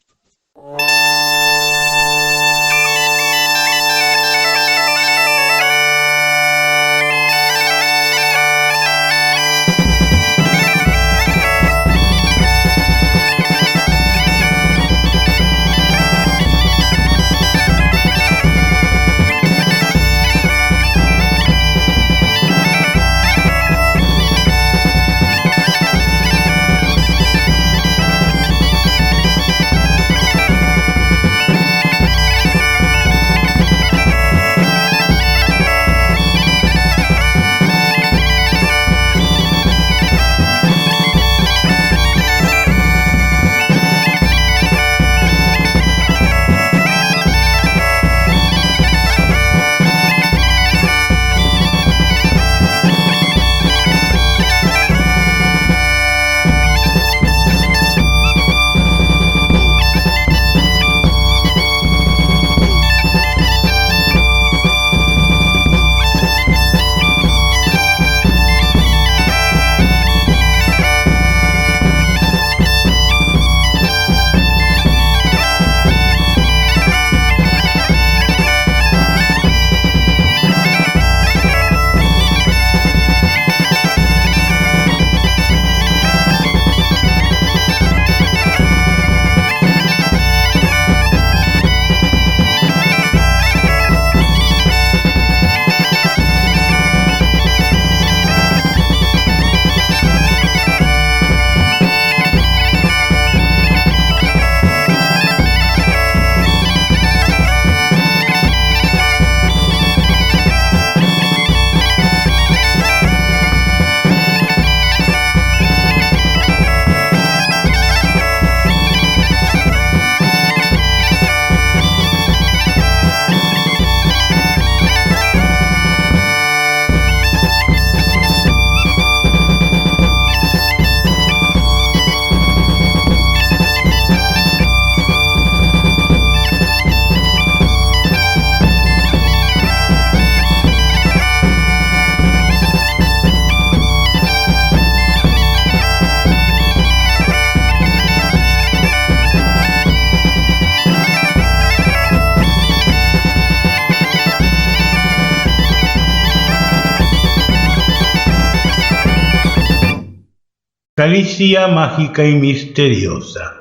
Galicia mágica y misteriosa.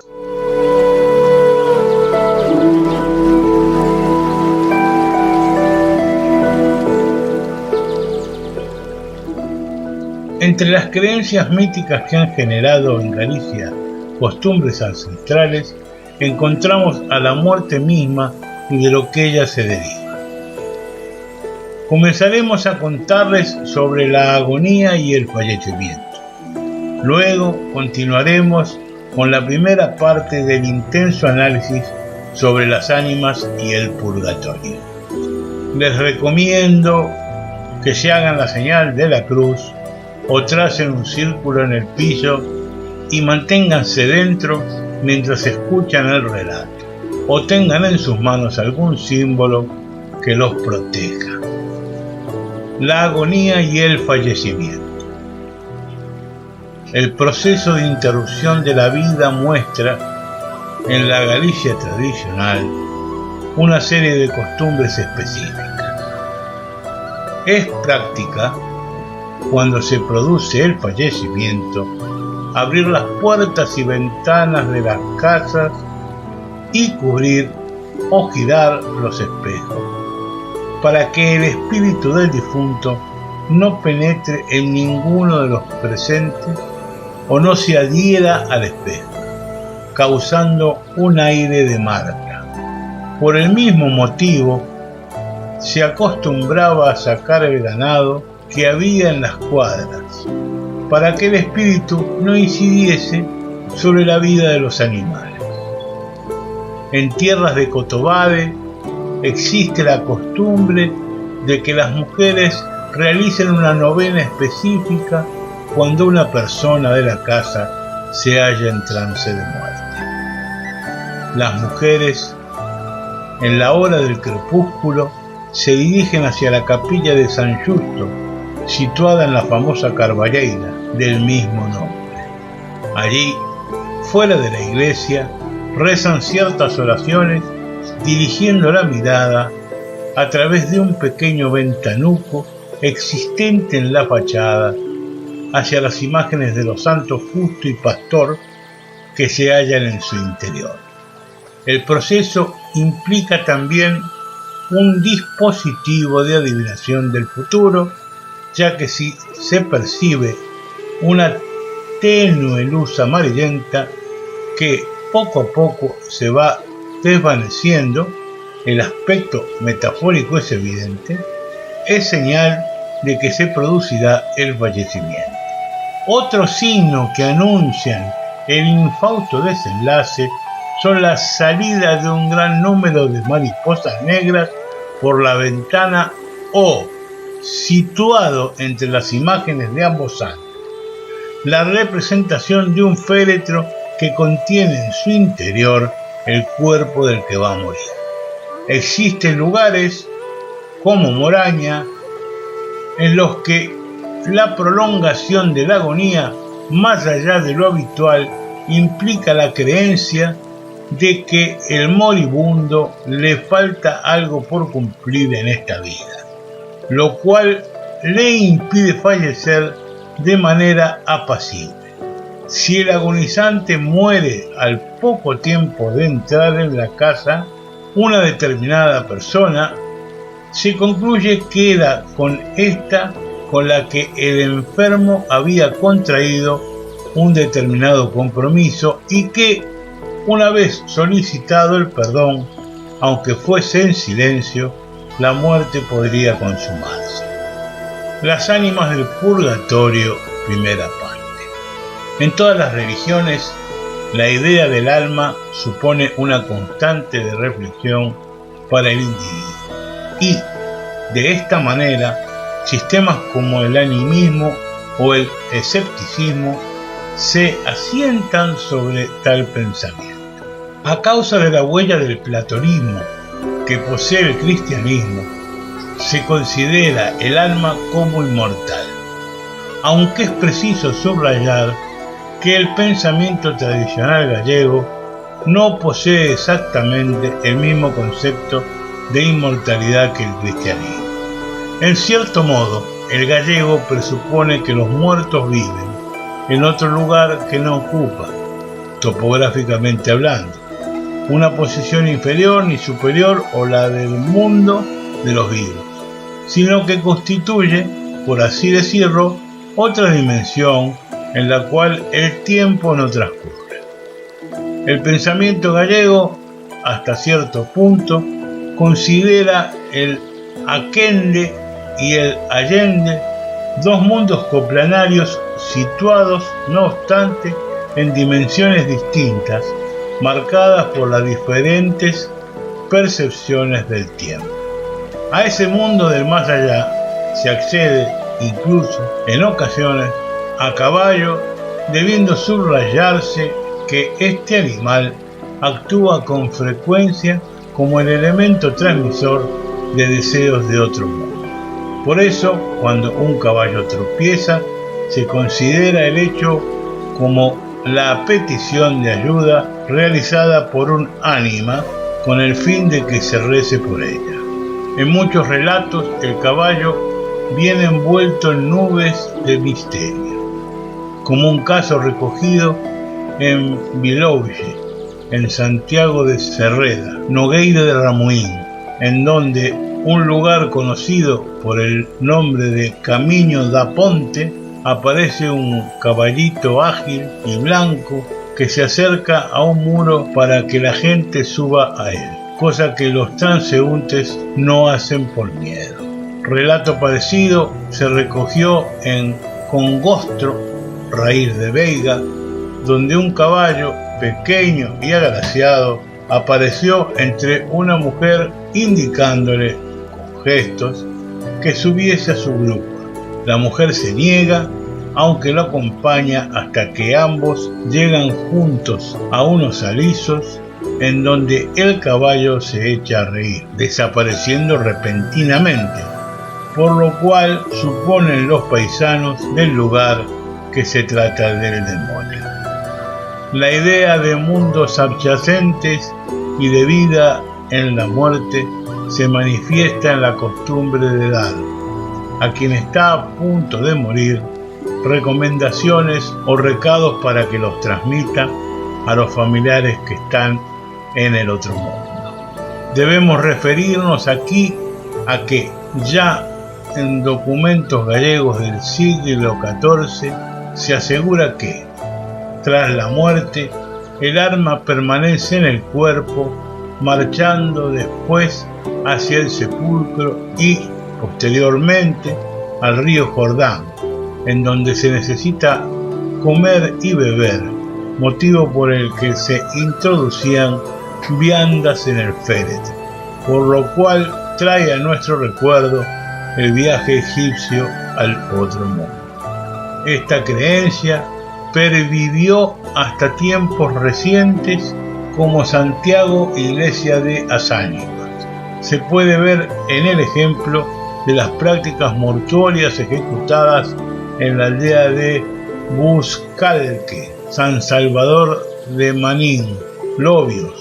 Entre las creencias míticas que han generado en Galicia costumbres ancestrales, encontramos a la muerte misma y de lo que ella se deriva. Comenzaremos a contarles sobre la agonía y el fallecimiento. Luego continuaremos con la primera parte del intenso análisis sobre las ánimas y el purgatorio. Les recomiendo que se hagan la señal de la cruz o tracen un círculo en el piso y manténganse dentro mientras escuchan el relato, o tengan en sus manos algún símbolo que los proteja. La agonía y el fallecimiento. El proceso de interrupción de la vida muestra, en la Galicia tradicional, una serie de costumbres específicas. Es práctica, cuando se produce el fallecimiento, abrir las puertas y ventanas de las casas y cubrir o girar los espejos, para que el espíritu del difunto no penetre en ninguno de los presentes o no se adhiera al espejo, causando un aire de marca. Por el mismo motivo, se acostumbraba a sacar el ganado que había en las cuadras, para que el espíritu no incidiese sobre la vida de los animales. En tierras de Cotobade existe la costumbre de que las mujeres realicen una novena específica cuando una persona de la casa se halla en trance de muerte. Las mujeres, en la hora del crepúsculo, se dirigen hacia la capilla de San Justo, situada en la famosa Carballeira del mismo nombre. Allí, fuera de la iglesia, rezan ciertas oraciones dirigiendo la mirada a través de un pequeño ventanuco existente en la fachada hacia las imágenes de los santos Justo y Pastor que se hallan en su interior. El proceso implica también un dispositivo de adivinación del futuro, ya que si se percibe una tenue luz amarillenta que poco a poco se va desvaneciendo, el aspecto metafórico es evidente, es señal de que se producirá el fallecimiento. Otro signo que anuncian el infausto desenlace son la salida de un gran número de mariposas negras por la ventana o situado entre las imágenes de ambos santos, la representación de un féretro que contiene en su interior el cuerpo del que va a morir. Existen lugares como Moraña en los que la prolongación de la agonía, más allá de lo habitual, implica la creencia de que el moribundo le falta algo por cumplir en esta vida, lo cual le impide fallecer de manera apacible. Si el agonizante muere al poco tiempo de entrar en la casa una determinada persona, se concluye que era con esta con la que el enfermo había contraído un determinado compromiso y que, una vez solicitado el perdón, aunque fuese en silencio, la muerte podría consumarse. Las ánimas del purgatorio, primera parte. En todas las religiones, la idea del alma supone una constante de reflexión para el individuo. Y, de esta manera, sistemas como el animismo o el escepticismo se asientan sobre tal pensamiento. A causa de la huella del platonismo que posee el cristianismo, se considera el alma como inmortal, aunque es preciso subrayar que el pensamiento tradicional gallego no posee exactamente el mismo concepto de inmortalidad que el cristianismo. En cierto modo, el gallego presupone que los muertos viven en otro lugar que no ocupa, topográficamente hablando, una posición inferior ni superior o la del mundo de los vivos, sino que constituye, por así decirlo, otra dimensión en la cual el tiempo no transcurre. El pensamiento gallego, hasta cierto punto, considera el aquende y el allende dos mundos coplanarios situados, no obstante, en dimensiones distintas, marcadas por las diferentes percepciones del tiempo. A ese mundo del más allá se accede, incluso en ocasiones, a caballo, debiendo subrayarse que este animal actúa con frecuencia como el elemento transmisor de deseos de otro mundo. Por eso, cuando un caballo tropieza, se considera el hecho como la petición de ayuda realizada por un ánima con el fin de que se rece por ella. En muchos relatos, el caballo viene envuelto en nubes de misterio, como un caso recogido en Bilouge, en Santiago de Cerreda, Nogueira de Ramuín, en donde un lugar conocido por el nombre de Camino da Ponte aparece un caballito ágil y blanco que se acerca a un muro para que la gente suba a él, cosa que los transeúntes no hacen por miedo. Relato parecido se recogió en Congostro, raíz de Veiga, donde un caballo pequeño y agraciado apareció entre una mujer indicándole con gestos que subiese a su grupo. La mujer se niega, aunque lo acompaña hasta que ambos llegan juntos a unos alisos en donde el caballo se echa a reír, desapareciendo repentinamente, por lo cual suponen los paisanos del lugar que se trata del demonio. La idea de mundos adyacentes y de vida en la muerte se manifiesta en la costumbre de dar a quien está a punto de morir recomendaciones o recados para que los transmita a los familiares que están en el otro mundo. Debemos referirnos aquí a que ya en documentos gallegos del siglo XIV se asegura que, tras la muerte, el alma permanece en el cuerpo, marchando después hacia el sepulcro y, posteriormente, al río Jordán, en donde se necesita comer y beber, motivo por el que se introducían viandas en el féretro, por lo cual trae a nuestro recuerdo el viaje egipcio al otro mundo. Esta creencia pervivió hasta tiempos recientes como Santiago Iglesia de Azáñigas. Se puede ver en el ejemplo de las prácticas mortuorias ejecutadas en la aldea de Buscalque, San Salvador de Manín, Lobios,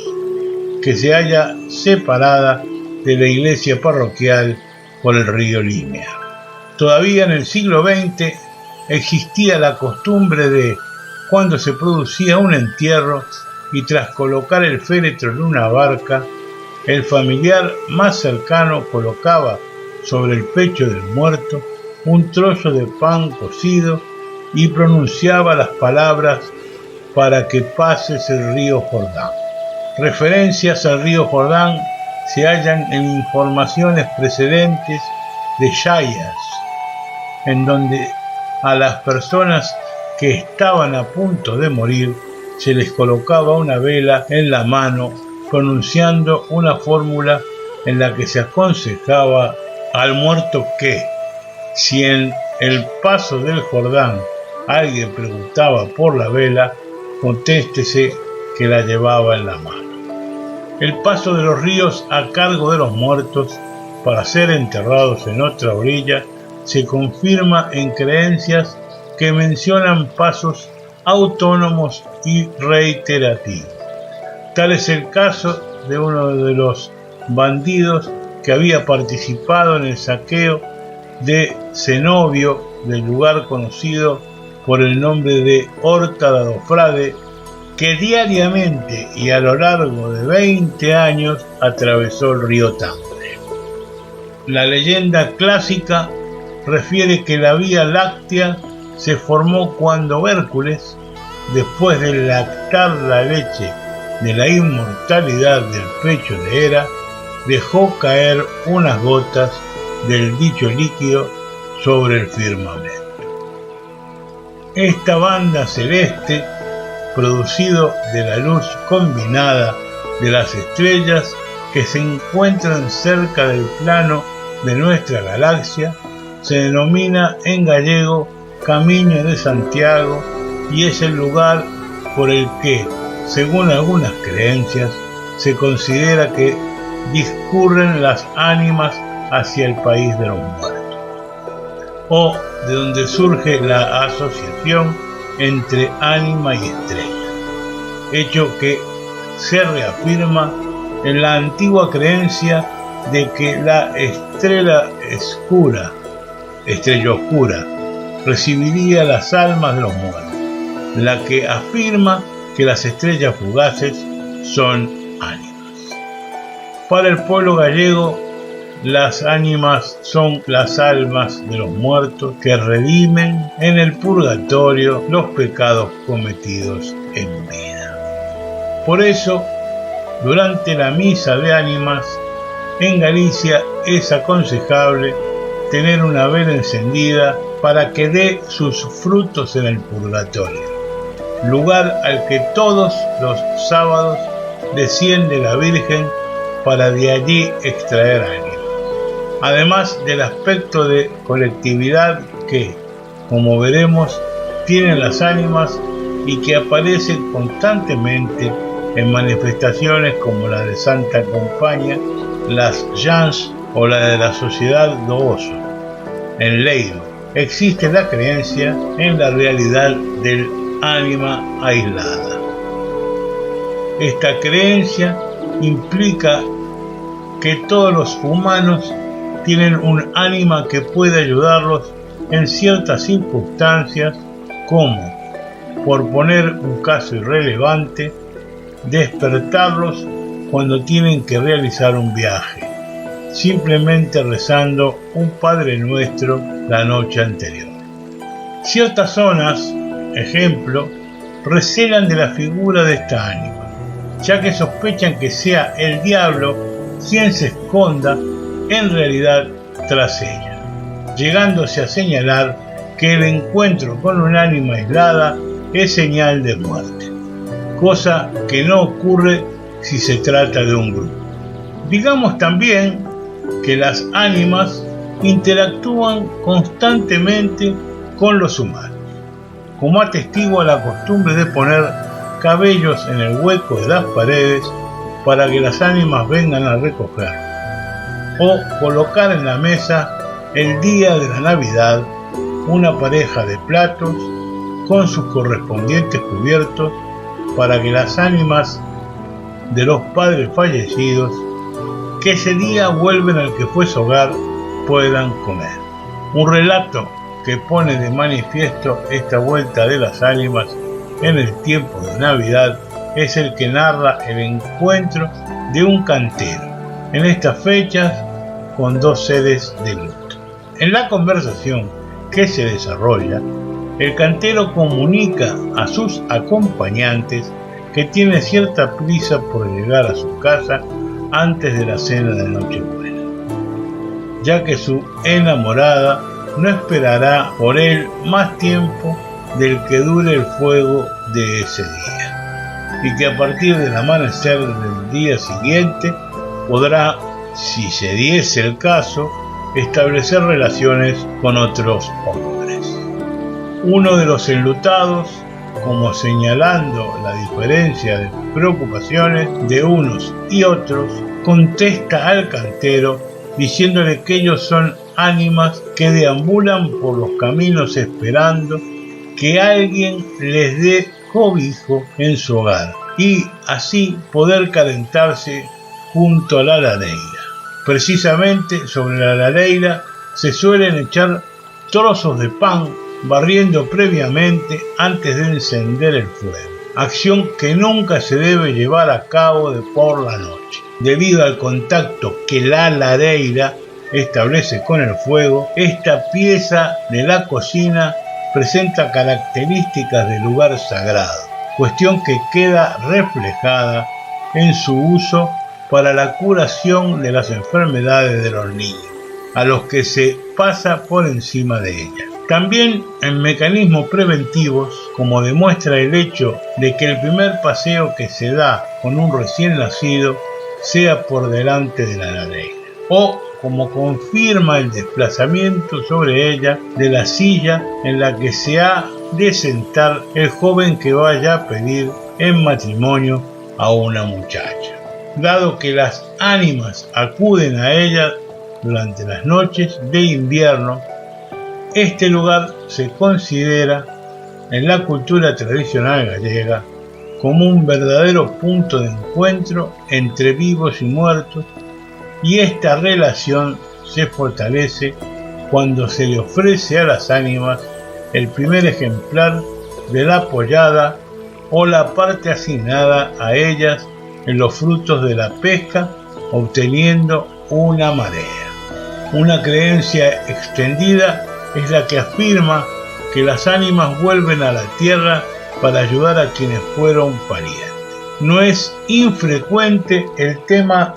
que se halla separada de la iglesia parroquial por el río Limia. Todavía en el siglo XX existía la costumbre de, cuando se producía un entierro y tras colocar el féretro en una barca, el familiar más cercano colocaba sobre el pecho del muerto un trozo de pan cocido y pronunciaba las palabras para que pases el río Jordán. Referencias al río Jordán se hallan en informaciones precedentes de Yayas, en donde a las personas que estaban a punto de morir se les colocaba una vela en la mano pronunciando una fórmula en la que se aconsejaba al muerto que, si en el paso del Jordán alguien preguntaba por la vela, contéstese que la llevaba en la mano. El paso de los ríos a cargo de los muertos para ser enterrados en otra orilla se confirma en creencias que mencionan pasos autónomos y reiterativos. Tal es el caso de uno de los bandidos que había participado en el saqueo de Cenobio, del lugar conocido por el nombre de Horta da do Frade, que diariamente y a lo largo de 20 años atravesó el río Tambre. La leyenda clásica refiere que la Vía Láctea se formó cuando Hércules, después de lactar la leche de la inmortalidad del pecho de Hera, dejó caer unas gotas del dicho líquido sobre el firmamento. Esta banda celeste, producido de la luz combinada de las estrellas que se encuentran cerca del plano de nuestra galaxia, se denomina en gallego Camino de Santiago y es el lugar por el que, según algunas creencias, se considera que discurren las ánimas hacia el país de los muertos, o de donde surge la asociación entre ánima y estrella, hecho que se reafirma en la antigua creencia de que la estrella oscura recibiría las almas de los muertos, la que afirma que las estrellas fugaces son ánimas. Para el pueblo gallego, las ánimas son las almas de los muertos que redimen en el purgatorio los pecados cometidos en vida. Por eso, durante la misa de ánimas, en Galicia es aconsejable tener una vela encendida para que dé sus frutos en el purgatorio, lugar al que todos los sábados desciende la Virgen para de allí extraer ánimas. Además del aspecto de colectividad que, como veremos, tienen las ánimas y que aparecen constantemente en manifestaciones como la de Santa Compaña, las Llans o la de la Sociedad do Oso. En Leido existe la creencia en la realidad del ánima aislada. Esta creencia implica que todos los humanos tienen un ánima que puede ayudarlos en ciertas circunstancias, como, por poner un caso irrelevante, despertarlos cuando tienen que realizar un viaje, simplemente rezando un Padre Nuestro la noche anterior. Ciertas zonas, ejemplo, recelan de la figura de esta ánima, ya que sospechan que sea el diablo quien se esconda en realidad tras ella, llegándose a señalar que el encuentro con un ánima aislada es señal de muerte, cosa que no ocurre si se trata de un grupo. Digamos también que las ánimas interactúan constantemente con los humanos, como atestigua la costumbre de poner cabellos en el hueco de las paredes para que las ánimas vengan a recogerlos, o colocar en la mesa el día de la Navidad una pareja de platos con sus correspondientes cubiertos para que las ánimas de los padres fallecidos que ese día vuelven al que fue su hogar puedan comer. Un relato que pone de manifiesto esta vuelta de las ánimas en el tiempo de Navidad es el que narra el encuentro de un cantero en estas fechas con dos seres de luto. En la conversación que se desarrolla, el cantero comunica a sus acompañantes que tiene cierta prisa por llegar a su casa antes de la cena de Nochebuena, ya que su enamorada no esperará por él más tiempo del que dure el fuego de ese día, y que a partir del amanecer del día siguiente podrá, si se diese el caso, establecer relaciones con otros hombres. Uno de los enlutados, como señalando la diferencia de preocupaciones de unos y otros, contesta al cantero diciéndole que ellos son ánimas que deambulan por los caminos esperando que alguien les dé cobijo en su hogar y así poder calentarse junto a la lareira. Precisamente sobre la lareira se suelen echar trozos de pan barriendo previamente antes de encender el fuego, acción que nunca se debe llevar a cabo de por la noche, debido al contacto que la lareira establece con el fuego. Esta pieza de la cocina presenta características de lugar sagrado, cuestión que queda reflejada en su uso para la curación de las enfermedades de los niños, a los que se pasa por encima de ellas. También en mecanismos preventivos, como demuestra el hecho de que el primer paseo que se da con un recién nacido sea por delante de la lareira, o como confirma el desplazamiento sobre ella de la silla en la que se ha de sentar el joven que vaya a pedir en matrimonio a una muchacha. Dado que las ánimas acuden a ella durante las noches de invierno, este lugar se considera en la cultura tradicional gallega como un verdadero punto de encuentro entre vivos y muertos, y esta relación se fortalece cuando se le ofrece a las ánimas el primer ejemplar de la pollada o la parte asignada a ellas en los frutos de la pesca, obteniendo una marea. Una creencia extendida es la que afirma que las ánimas vuelven a la tierra para ayudar a quienes fueron parientes. No es infrecuente el tema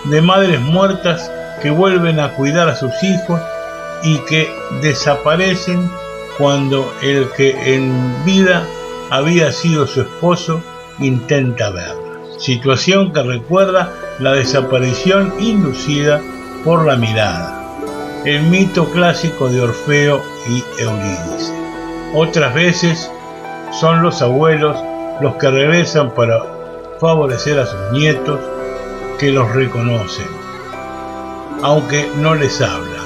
de madres muertas que vuelven a cuidar a sus hijos y que desaparecen cuando el que en vida había sido su esposo intenta verla. Situación que recuerda la desaparición inducida por la mirada, el mito clásico de Orfeo y Eurídice. Otras veces son los abuelos los que regresan para favorecer a sus nietos que los reconocen, aunque no les habla,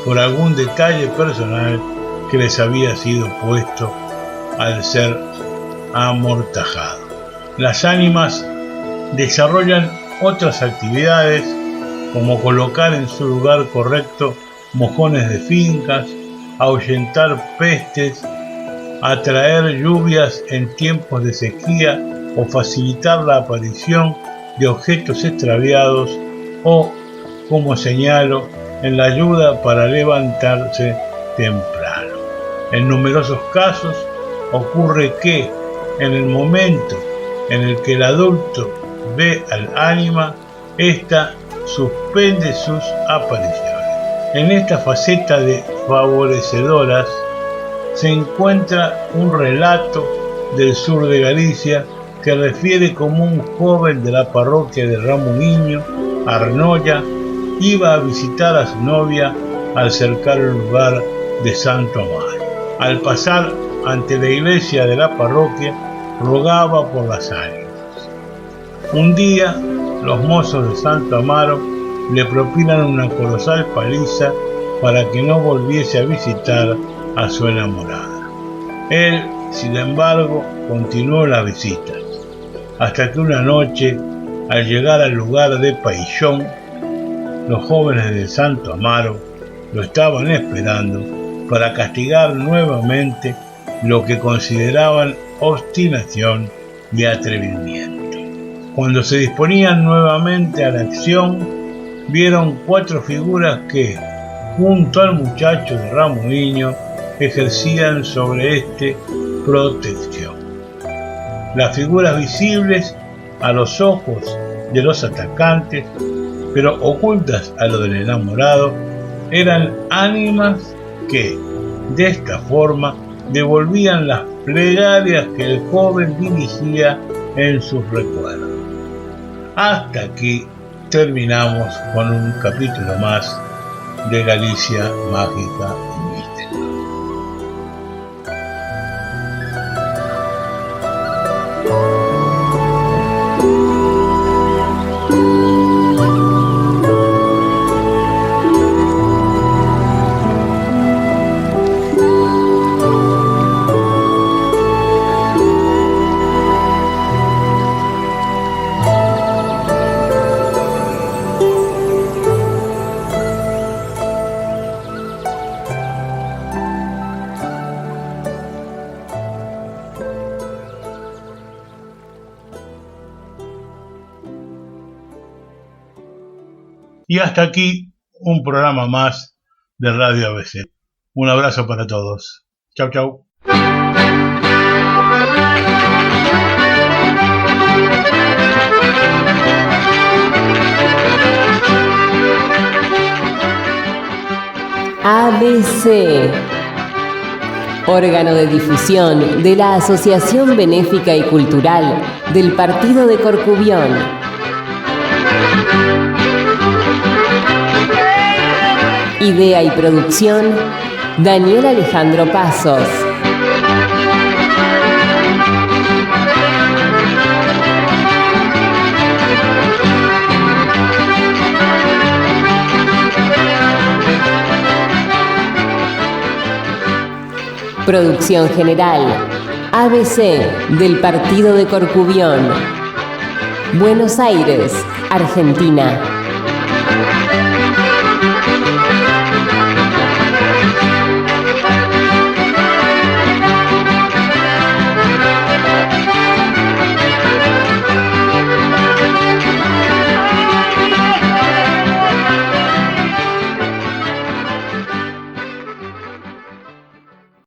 por algún detalle personal que les había sido puesto al ser amortajado. Las ánimas desarrollan otras actividades como colocar en su lugar correcto mojones de fincas, ahuyentar pestes, atraer lluvias en tiempos de sequía o facilitar la aparición de objetos extraviados o, como señalo, en la ayuda para levantarse temprano. En numerosos casos ocurre que en el momento en el que el adulto ve al ánima, ésta suspende sus apariciones. En esta faceta de favorecedoras se encuentra un relato del sur de Galicia que refiere cómo un joven de la parroquia de Ramuiño, Arnoia, iba a visitar a su novia al cercar el lugar de Santo Amaro. Al pasar ante la iglesia de la parroquia, rogaba por las ánimas. Un día, los mozos de Santo Amaro le propinan una colosal paliza para que no volviese a visitar a su enamorada. Él, sin embargo, continuó las visitas, hasta que una noche, al llegar al lugar de Paixón, los jóvenes de Santo Amaro lo estaban esperando para castigar nuevamente lo que consideraban obstinación y atrevimiento. Cuando se disponían nuevamente a la acción, vieron 4 figuras que, junto al muchacho de Ramuiño, ejercían sobre este protección. Las figuras visibles a los ojos de los atacantes, pero ocultas a lo del enamorado, eran ánimas que, de esta forma, devolvían las plegarias que el joven dirigía en sus recuerdos. Hasta aquí terminamos con un capítulo más de Galicia Mágica y Mística. Y hasta aquí un programa más de Radio ABC. Un abrazo para todos. Chau, chau. ABC, órgano de difusión de la Asociación Benéfica y Cultural del Partido de Corcubión. Idea y producción, Daniel Alejandro Pasos. Producción general, ABC del Partido de Corcubión. Buenos Aires, Argentina.